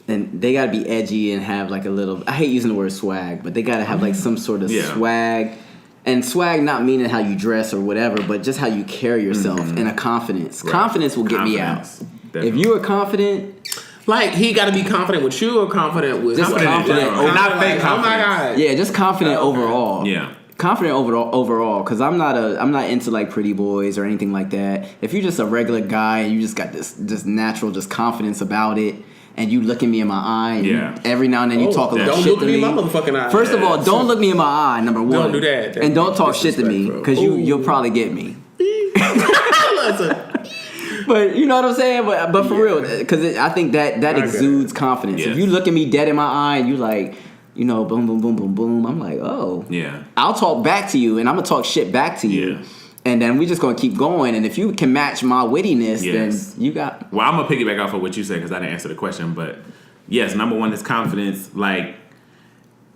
and they gotta be edgy and have like a little. I hate using the word swag, but they gotta have like some sort of swag. And swag not meaning how you dress or whatever, but just how you carry yourself and a confidence. Right. Confidence will get me out. Definitely. If you are confident, like he got to be confident with you or confident with just confident, not fake confidence. Oh my god! Yeah, just confident overall. Yeah. Confident overall, because I'm not into like pretty boys or anything like that. If you're just a regular guy and you just got this just natural just confidence about it, and you look at me in my eye, and every now and then you talk a little shit to me. Don't look me in my motherfucking eye. First of all, don't look me in my eye. Number one, don't do that. And don't talk shit to me because you'll probably get me. But you know what I'm saying? But for real, because I think that exudes confidence. Yes. If you look at me dead in my eye and you like, you know, boom, boom, boom, boom, boom, I'm like, oh. Yeah. I'll talk back to you and I'm going to talk shit back to you. Yeah. And then we just going to keep going. And if you can match my wittiness, then you got... Well, I'm going to piggyback off of what you said because I didn't answer the question. But yes, number one is confidence. Like,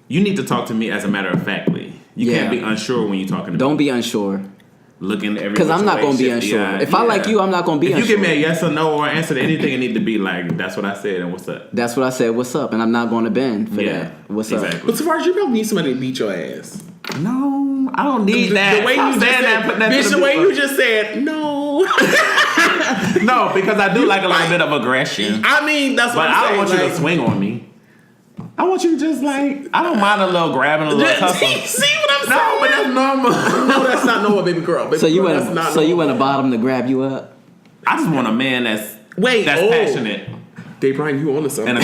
you need to talk to me as a matter of factly. You can't be unsure when you're talking to me. Don't be unsure. Looking at every because I'm not going to be unsure. If I like you, I'm not going to be unsure. If you give me a yes or no or answer to anything, it need to be like, that's what I said and what's up. That's what I said, what's up? And I'm not going to bend for that. What's up? But so far as you probably need somebody to beat your ass. No, I don't need that. The way you just said, bitch, the way you just said, no. No, because I do like a little bit of aggression. I mean, that's what I'm saying. But I don't want you like, to swing on me. I want you to just like, I don't mind a little grabbing, a little tussle. See what I'm saying? No, but that's normal. No, that's not normal, baby girl. Baby so you girl, want a bottom to grab you up? I just want a man that's passionate. Daebrian, you on to something.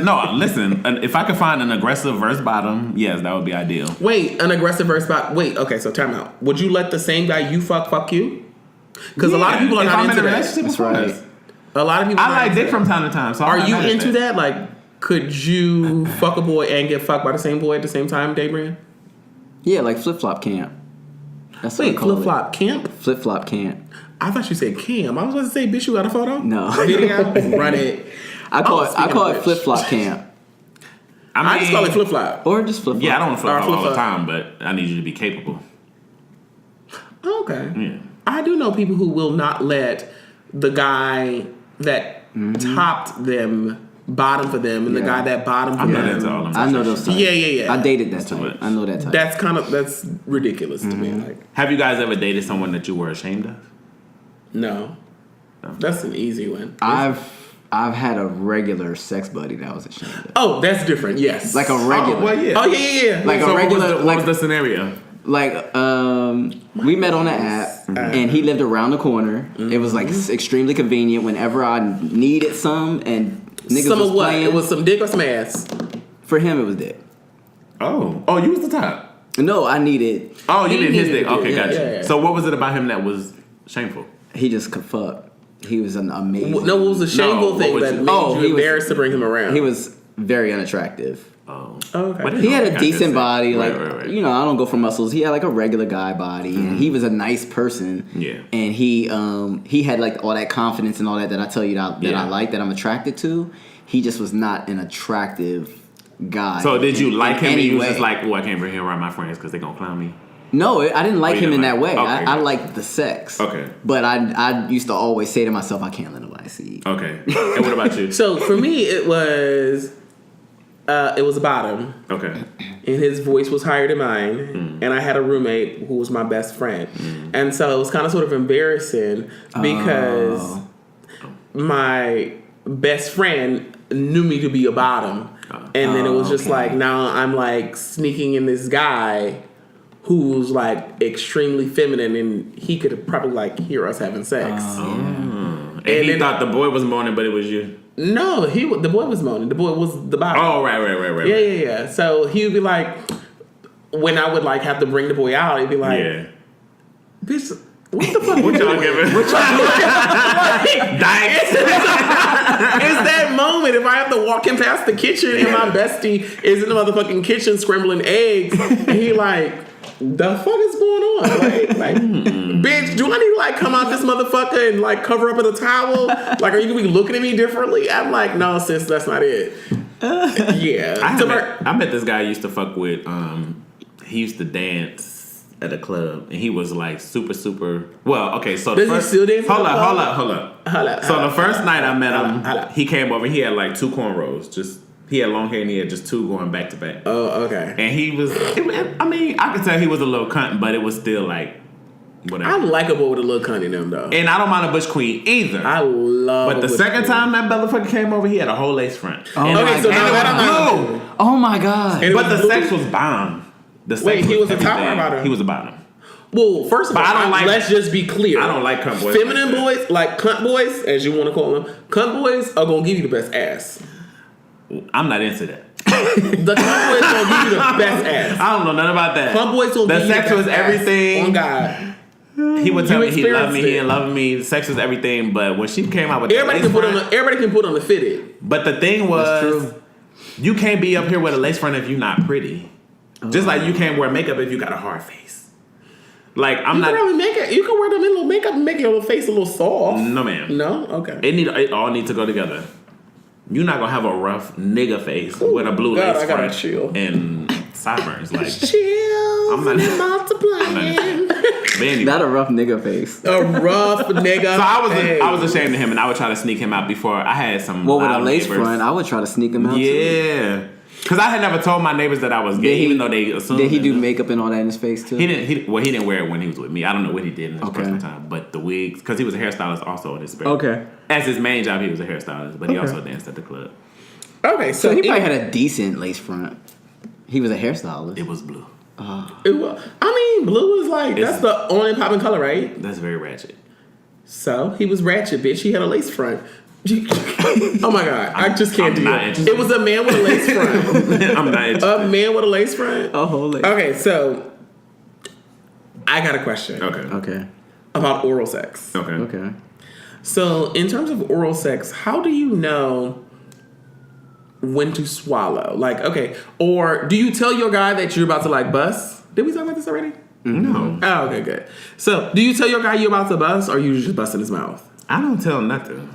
No, listen. If I could find an aggressive verse bottom, yes, that would be ideal. Wait, an aggressive verse bottom. Wait, okay, so time out. Would you let the same guy you fuck you? Because a lot of people are not into that. That's right. A lot of people. I like dick from time to time. So are you into that? Like, could you fuck a boy and get fucked by the same boy at the same time, Daebrian? Yeah, like flip flop camp. That's flip flop camp. Flip flop camp. I thought you said cam. I was about to say, bitch, you got a photo? No. Video? Run it. I call it flip flop camp. I just call it flip flop. Or just flip flop. Yeah, I don't want to flip flop all the time, but I need you to be capable. Okay. Yeah. I do know people who will not let the guy that topped them bottom for them, and the guy that bottom for them. I know those types. Yeah. I dated that type. I know that type. That's ridiculous to me. Like, have you guys ever dated someone that you were ashamed of? No. That's an easy one. I've had a regular sex buddy that I was ashamed of. Oh, that's different. Yes, like a regular. Oh, well, yeah. Oh yeah. Like so a regular. What was the scenario? Like we met on an app, and he lived around the corner. It was like extremely convenient whenever I needed some, and niggas some was of what? playing. It was some dick or some ass. For him, it was dick. Oh, you was the top. No, I needed. Oh, you needed his dick. Okay, yeah, gotcha. Yeah. So what was it about him that was shameful? He just could fuck. He was an amazing. No, it was a shameful thing that made you embarrassed to bring him around. He was very unattractive. Oh, okay. He had a decent body, right. You know, I don't go for muscles. He had like a regular guy body, and he was a nice person. Yeah, and he had like all that confidence and all that I tell you that I like, that I'm attracted to. He just was not an attractive guy. So did you like him? And you was way. just like, oh, I can't bring him around my friends because they're gonna clown me. No, I didn't like him in that way. Okay. I liked the sex. Okay. But I used to always say to myself, I can't let nobody see. Okay. And what about you? So for me, it was a bottom. Okay. And his voice was higher than mine. And I had a roommate who was my best friend. And so it was kind of sort of embarrassing because my best friend knew me to be a bottom. And then it was just like, now I'm like sneaking in this guy who's like extremely feminine, and he could probably like hear us having sex. And he thought the boy was moaning, but it was you. No, the boy was moaning. The boy was the bottom. Oh, right. Yeah. So he would be like, when I would like have to bring the boy out, he'd be like, bitch, what the fuck? What y'all giving? What y'all doing? It's that moment if I have to walk him past the kitchen and my bestie is in the motherfucking kitchen scrambling eggs, and he like, the fuck is going on? Like, bitch, do I need to like come out this motherfucker and like cover up in a towel? Like, are you gonna be looking at me differently? I'm like, no, sis, that's not it. Yeah. I met this guy I used to fuck with. He used to dance at a club, and he was like super. Well, okay, so Does he still dance? Hold up. So the first night I met him, he came over. He had like 2 cornrows, he had long hair and he had just 2 going back to back. Oh, okay. And he was, I mean, I could tell he was a little cunt, but it was still like, whatever. I like a boy with a little cunt in them, though. And I don't mind a butch queen either. I love But the second time that motherfucker came over, he had a whole lace front. Oh, and okay, so now that I'm blue. Oh my god! But the sex was bomb. Wait, he was a top or bottom? He was a bottom. Well, first of all, let's just be clear. I don't like cunt boys. Feminine boys, like cunt boys, as you want to call them, cunt boys are gonna give you the best ass. I'm not into that. The cunt boys gonna give you the best ass. I don't know nothing about that. Cunt boys will give you the sex best was everything. Ass. On God. He would tell me he loved me, it. he didn't love me. Sex was everything, but when she came out with everybody can put on the fitted. But the thing was, you can't be up here with a lace front if you're not pretty. Just like you can't wear makeup if you got a hard face. Like I'm not. You can wear them in little makeup and make your face a little soft. No, ma'am. No, okay. It all need to go together. You're not gonna have a rough nigga face with a blue lace front and sideburns. Like chill. I'm not multiplying. Not a rough nigga face. A rough nigga. So I was ashamed of him, and I would try to sneak him out before I had some. Well, with a lace front, I would try to sneak him out. Yeah. Because I had never told my neighbors that I was gay, even though they assumed. Did he do makeup and all that in his face too? He didn't wear it when he was with me. I don't know what he did in his personal time, but the wigs, because he was a hairstylist also in his spare. Okay. As his main job, he was a hairstylist, but he also danced at the club. Okay, so he probably had a decent lace front. He was a hairstylist. It was blue. Blue is like that's the on and popping color, right? That's very ratchet. So he was ratchet, bitch. He had a lace front. Oh my god, I just can't do it. It was a man with a lace front. I'm not interested. A man with a lace front. A whole lace. Okay, so I got a question. Okay. About oral sex. Okay. So in terms of oral sex, how do you know when to swallow? Like, okay, or do you tell your guy that you're about to like bust? Did we talk about this already? No. Oh, okay, good. So do you tell your guy you're about to bust, or you just bust in his mouth? I don't tell nothing.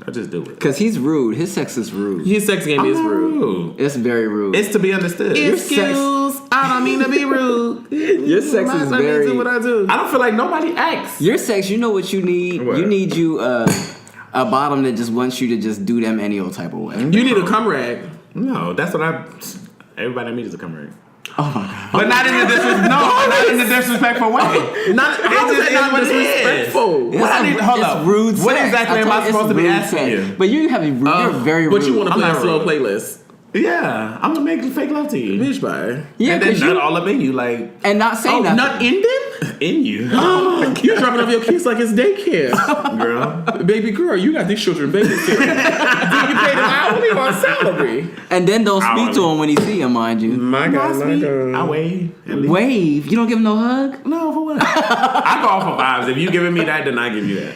I just do it. Because he's rude. His sex is rude. His sex game is rude. It's very rude. It's to be understood. Excuse, I don't mean to be rude. Your sex is very... Let me do what I do. I don't feel like nobody asks. Your sex, you know what you need? What? You need a bottom that just wants you to just do them any old type of way. You need a cum rag. No, that's what everybody needs a cum rag. Oh my god! But not in the disrespectful way. Not disrespectful. Hold up. Rude. What sex. exactly am I supposed to be asking you? But you're very rude. But you want to play a slow rude. playlist. Yeah, I'm gonna make fake love to you. Bitch, bye. Yeah, and then nut all up in you, like and not saying nothing. Not in them? In you. You're dropping off your kids like it's daycare. Girl. Baby girl, you got these children babysitting. Do you pay them hourly or salary? And then don't speak to him when he see him, mind you. My God. I wave. Wave? You don't give him no hug? No, for what? I go off of vibes. If you giving me that, then I give you that.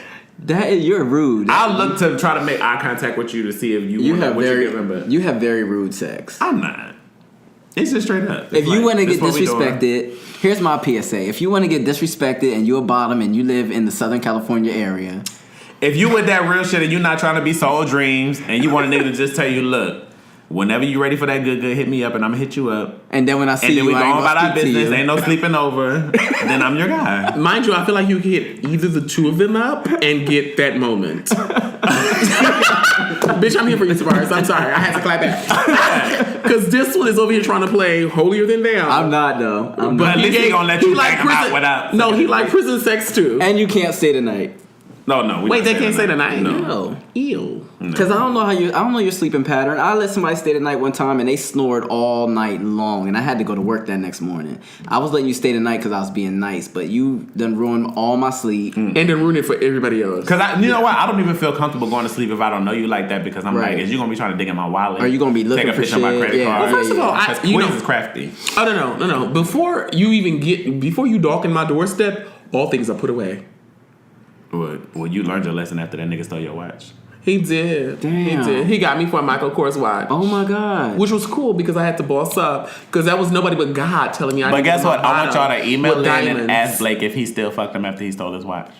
You're rude. I'll look to try to make eye contact with you to see if you want what you're giving, but you have very rude sex. I'm not. It's just straight up. If you want to get disrespected, here's my PSA. If you want to get disrespected and you're a bottom and you live in the Southern California area, if you with that real shit and you're not trying to be soul dreams and you want a nigga to just tell you, look, Whenever you ready for that good, hit me up and I'm gonna hit you up. And then when I see and then you, we go on about our business. you. Ain't no sleeping over. Then I'm your guy. Mind you, I feel like you could hit either the two of them up and get that moment. Bitch, I'm here for you, Tavarus. I'm sorry. I had to clap back. Because this one is over here trying to play holier than thou. I'm not though. But at least he gonna let you like him out without. No, he like prison sex too. And you can't stay the night. No. Wait, they can't stay the night? No. Ew. Because I don't know your sleeping pattern. I let somebody stay the night one time and they snored all night long, and I had to go to work that next morning. I was letting you stay the night because I was being nice, but you done ruined all my sleep. And then ruin it for everybody else. Because you know what? I don't even feel comfortable going to sleep if I don't know you like that, because I'm like, is you gonna be trying to dig in my wallet? Are you gonna be looking take a for picture of my shit? credit card? Well, first of all, Queens is crafty. Oh no. Before you dock in my doorstep, all things are put away. Well, you learned your lesson after that nigga stole your watch. He did. Damn. He did. He got me for a Michael Kors watch. Oh my God. Which was cool because I had to boss up, because that was nobody but God telling me I But could guess get what? my I want y'all to bottom email with in and diamonds. ask Blake if he still fucked him after he stole his watch.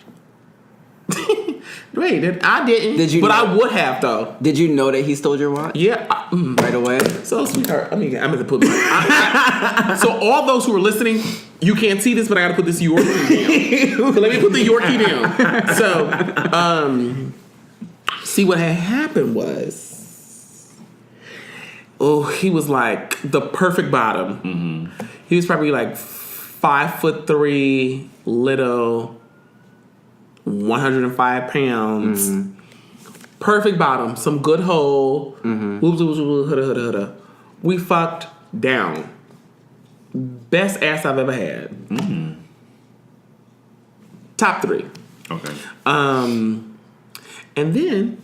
Wait, I didn't. Did you But know- I would have though. Did you know that he stole your watch? Yeah. Right away? So, sweetheart, I'm going to put so all those who are listening, you can't see this, but I got to put this Yorkie down. So let me put the Yorkie down. So, see, what had happened was, he was like the perfect bottom. Mm-hmm. He was probably like 5'3", little, 105 pounds. Mm-hmm. Perfect bottom, some good hole. Mm-hmm. Whoops, hudda. We fucked down. Best ass I've ever had. Mm-hmm. Top 3. Okay. And then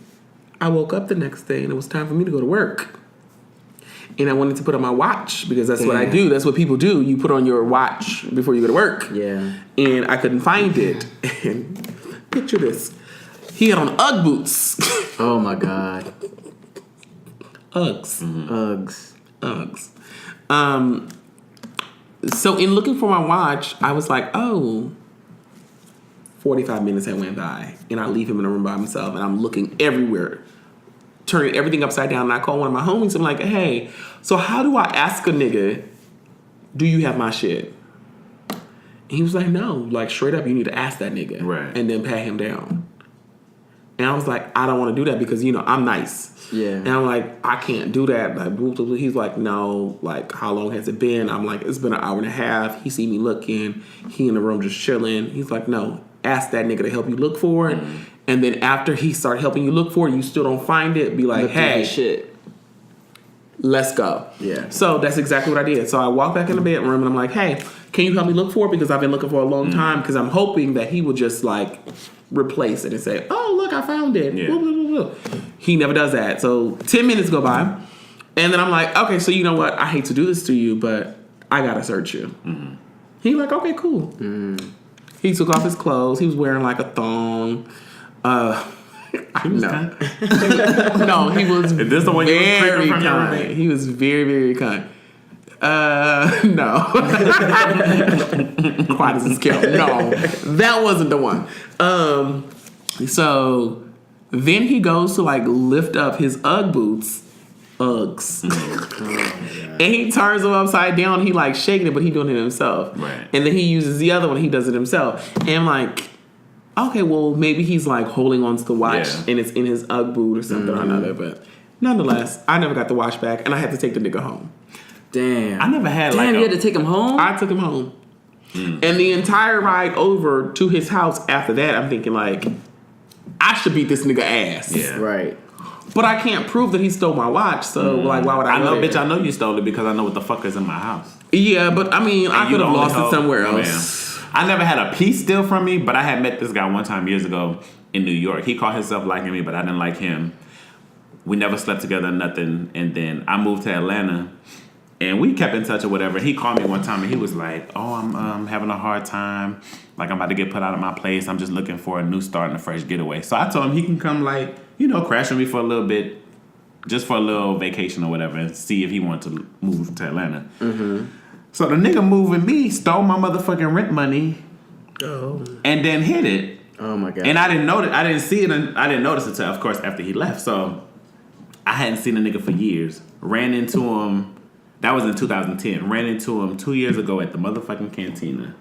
I woke up the next day and it was time for me to go to work. And I wanted to put on my watch because that's what I do. That's what people do. You put on your watch before you go to work. Yeah. And I couldn't find it. And picture this. He had on Ugg boots. Oh my God. Uggs. Mm-hmm. Uggs. So in looking for my watch, I was like, 45 minutes had went by. And I leave him in a room by himself. And I'm looking everywhere. Turning everything upside down. And I call one of my homies. I'm like, hey, so how do I ask a nigga, do you have my shit? And he was like, no. Like, straight up, you need to ask that nigga. Right. And then pat him down. And I was like, I don't want to do that because, I'm nice. Yeah. And I'm like, I can't do that. Like, he's like, no. Like, how long has it been? I'm like, it's been an hour and a half. He see me looking. He in the room just chilling. He's like, no. Ask that nigga to help you look for it. Mm. And then after he started helping you look for it, you still don't find it. Be like, hey, shit. Let's go. Yeah. So that's exactly what I did. So I walked back in the bedroom and I'm like, hey, can you help me look for it? Because I've been looking for a long time. Because I'm hoping that he would just like replace it and say, oh, look, I found it. Yeah. Blah, blah, blah, blah. He never does that. So 10 minutes go by. And then I'm like, okay, so you know what? I hate to do this to you, but I got to search you. Mm-hmm. He's like, okay, cool. Mm. He took off his clothes. He was wearing like a thong. No, he was. Is this the one you was creeping from your roommate? He was very, very kind. No. Quiet as a scale. No, that wasn't the one. So then he goes to like lift up his Ugg boots. Uggs. And he turns them upside down. He like shaking it, but he doing it himself. Right. And then he uses the other one. He does it himself. And I'm like, okay, well, maybe he's like holding on to the watch and it's in his Ugg boot or something or another. But nonetheless, I never got the watch back and I had to take the nigga home. Damn. I never had Damn, you had to take him home? I took him home. And the entire ride over to his house after that, I'm thinking like, I should beat this nigga ass. Yeah. Right. But I can't prove that he stole my watch, so like, why would I? I know, go there? bitch. I know you stole it because I know what the fuck is in my house. Yeah, but I mean, I you could have the lost only it somewhere hoe. else. Man. I never had a piece steal from me, but I had met this guy one time years ago in New York. He called himself liking me, but I didn't like him. We never slept together, nothing. And then I moved to Atlanta, and we kept in touch or whatever. He called me one time, and he was like, "Oh, I'm having a hard time. Like, I'm about to get put out of my place. I'm just looking for a new start and a fresh getaway." So I told him he can come, like, crash with me for a little bit. Just for a little vacation or whatever, and see if he wanted to move to Atlanta. Mm-hmm. So the nigga moved with me, stole my motherfucking rent money, and then hid it. Oh my God! And I didn't know that. I didn't see it. And I didn't notice it until, of course, after he left. So I hadn't seen the nigga for years. Ran into him. That was in 2010. Ran into him 2 years ago at the motherfucking cantina.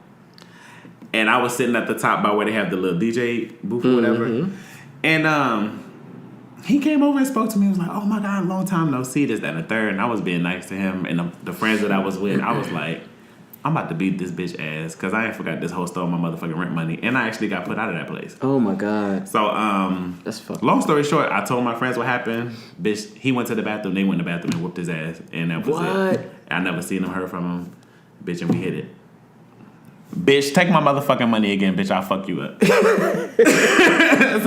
And I was sitting at the top by where they have the little DJ booth or whatever. And he came over and spoke to me. He was like, oh my God, long time no see, this, that, and the third. And I was being nice to him. And the friends that I was with, I was like, I'm about to beat this bitch ass because I ain't forgot this hoe stole my motherfucking rent money. And I actually got put out of that place. Oh my God. So, that's fucked. long story short, I told my friends what happened. Bitch, he went to the bathroom. They went to the bathroom and whooped his ass. And that was it. I never seen him, heard from him. Bitch, and we hit it. Bitch, take my motherfucking money again, bitch. I'll fuck you up. So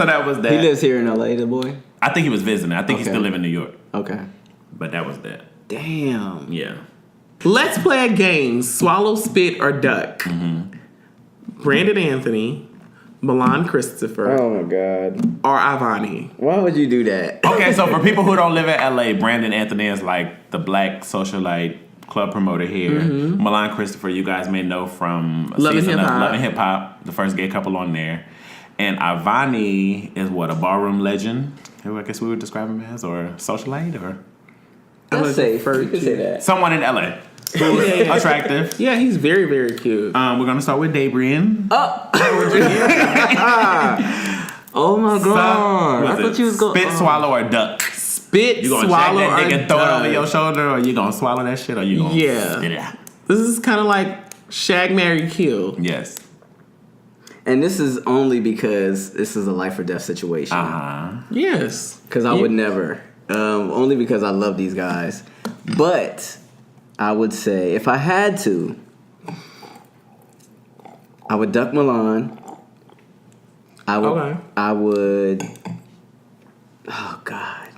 that was that. He lives here in LA, the boy? I think he was visiting. I think he still live in New York. Okay. But that was that. Damn. Yeah. Let's play a game. Swallow, spit, or duck. Brandon Anthony, Milan Christopher, Oh my God. or Ivani. Why would you do that? Okay, so for people who don't live in LA, Brandon Anthony is like the black socialite club promoter here. Milan Christopher, you guys may know from Love and season of Hip Hop. Love and Hip Hop, the first gay couple on there. And Ivani is what, a ballroom legend? Who I guess we would describe him as, or socialite, or That's safe. You can say that. someone in LA who's attractive. Yeah, he's very, very cute. We're gonna start with Daebrian. Oh my God. I What's thought it? you was going Spit, swallow, or duck. Spit, You gonna swallow, jack that or dick and throw it over duck. your shoulder, or you gonna swallow that shit, or you gonna Yeah. spit it out? This is kind of like shag, marry, kill. Yes. And this is only because this is a life or death situation. Yes. Because I would never. Only because I love these guys. But I would say if I had to, I would duck Milan. I would. Okay. I would. Oh God.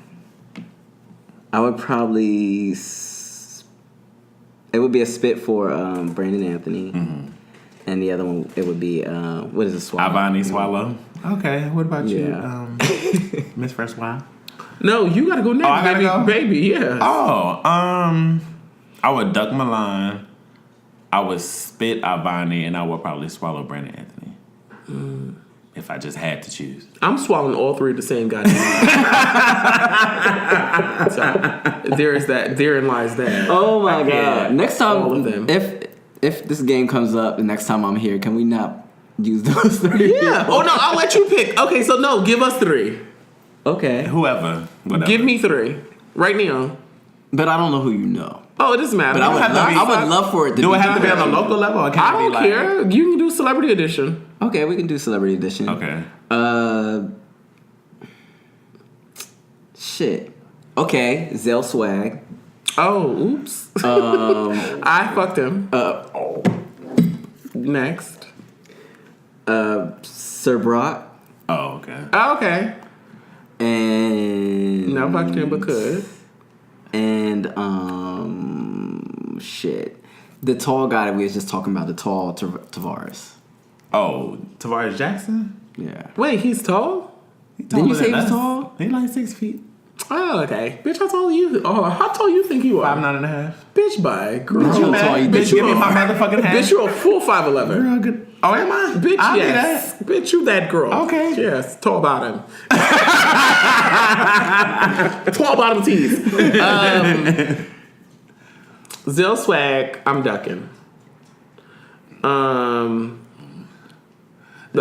I would probably. It would be a spit for Brandon Anthony, and the other one it would be what is it? Swallow. Ivani swallow. Okay. What about Yeah. you, Miss Fresh Wine? No, you gotta go next, I gotta baby. go? Baby, yeah. Oh, I would duck Milan. I would spit Ivani, and I would probably swallow Brandon Anthony. If I just had to choose. I'm swallowing all three at the same goddamn time. So there is that. Therein lies that. Oh my God! Yeah, Next time, all of them. if this game comes up, the next time I'm here, can we not use those three? Yeah. Oh no, I'll let you pick. Okay, so no, give us three. Okay. Whoever. Whatever. Give me three right now. But I don't know who you know. Oh, it doesn't matter. But I would love for it to be. Do it have to be on a local level, or can I it be don't like? care. You can do celebrity edition. Okay, we can do Celebrity Edition. Okay. Shit. Okay, Zell Swag. Oh, oops. I fucked him. Next. Sir Brock. Oh, okay. Oh, okay. And No fucked him, but could. and shit. The tall guy that we was just talking about, the tall Tavarus. Oh, Tavarus Jackson? Yeah. Wait, he's tall? Didn't you say he was tall? He's like 6 feet. Oh, okay. Bitch, how tall are you? Oh, how tall you think you are? 5'9.5". Bitch, bye. Girl. Bitch, you Man, tall, you bitch, you give me a- my motherfucking hand. Bitch, you're a full 5'11". Girl, good. Oh, am I? Bitch, I'll be yes. Bitch, you that girl. Okay. Yes, tall bottom. Tall bottom tees. Zell Swag, I'm ducking. The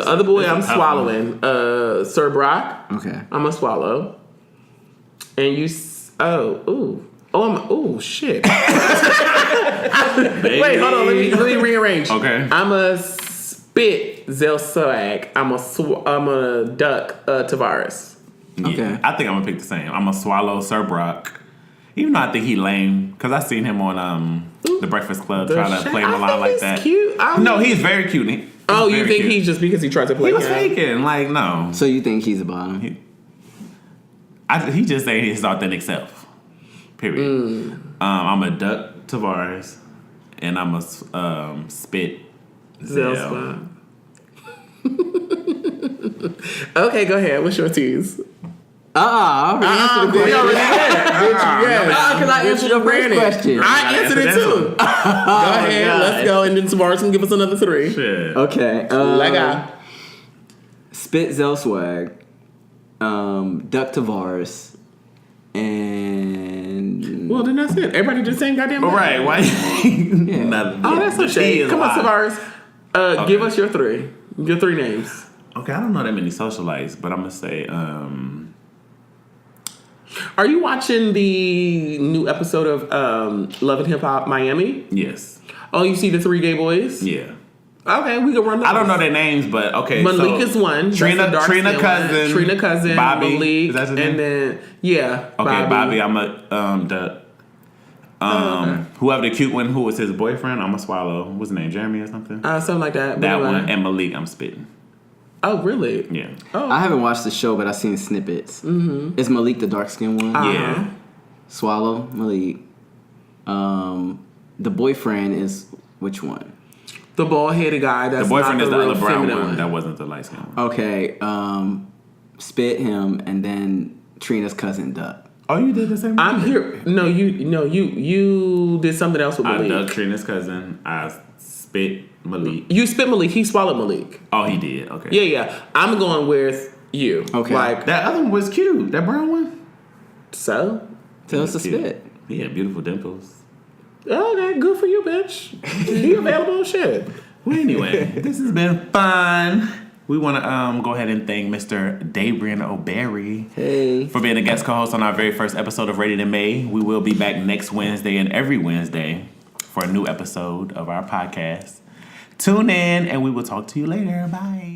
other boy I'm tough swallowing. Sir Brock, Okay. I'm gonna swallow. And you, shit. Wait, hold on. Let me rearrange. Okay. I'm a spit Zell Swag. I'm a duck Tavarus. Okay. I think I'm gonna pick the same. I'm gonna swallow Sir Brock. Even though I think he lame, because I seen him on the Breakfast Club trying to play Milan like that. Cute. No, he's very cute. You very think cute. he's just because he tried to play He was him? faking. Like, no. So you think he's a bottom? He just saying his authentic self. Period. I'm a duck Tavarus, and I'm a spit Zell Zell. Swag. Okay, go ahead. What's your tease? I already answered the We question. already did. Bitch, yes. Because I answered your first question. I answered it too. Go ahead, God. let's go, and then Tavarus can give us another three. Shit. Okay. Lega. Spit Zell Swag. Duck Tavarus. And Well, then that's it. Everybody just saying goddamn. Right? Why? Oh, that's so shady. Come on, Tavarus. Give us your three. Your three names. Okay, I don't know that many socialites, but I'm gonna say. Are you watching the new episode of Love and Hip Hop Miami? Yes. Oh, you see the three gay boys? Yeah. Okay, we can run those. I don't know their names, but okay. Malik is one. Trina Cousin. Trina Cousin. Bobby. Malik. Is that his name? And then, yeah. Okay, Bobby. I'm whoever the cute one who was his boyfriend, I'm gonna swallow. What's his name? Jeremy or something? Something like that. That Anyway. one. And Malik, I'm spitting. Oh, really? Yeah. Oh. I haven't watched the show, but I've seen snippets. Mm-hmm. Is Malik the dark skinned one? Yeah. Swallow Malik. The boyfriend is which one? The bald-headed guy. That's The boyfriend not is the real other brown feminine one. That wasn't the light skin one. Okay. Spit him, and then Trina's cousin Duck. Oh, you did the same. I'm here. No, you did something else with I Malik. ducked Trina's cousin. I spit Malik. You spit Malik. He swallowed Malik. Oh, he did. Okay. Yeah. I'm going with you. Okay. Like That other one was cute. That brown one. so. Tell us to Cute. spit. He had beautiful dimples. Okay, good for you, bitch. You available? Shit. Well, anyway, this has been fun. We want to go ahead and thank Mr. Daebrian O'Berry Hey. for being a guest co-host on our very first episode of Rated MA. We will be back next Wednesday and every Wednesday for a new episode of our podcast. Tune in, and we will talk to you later. Bye.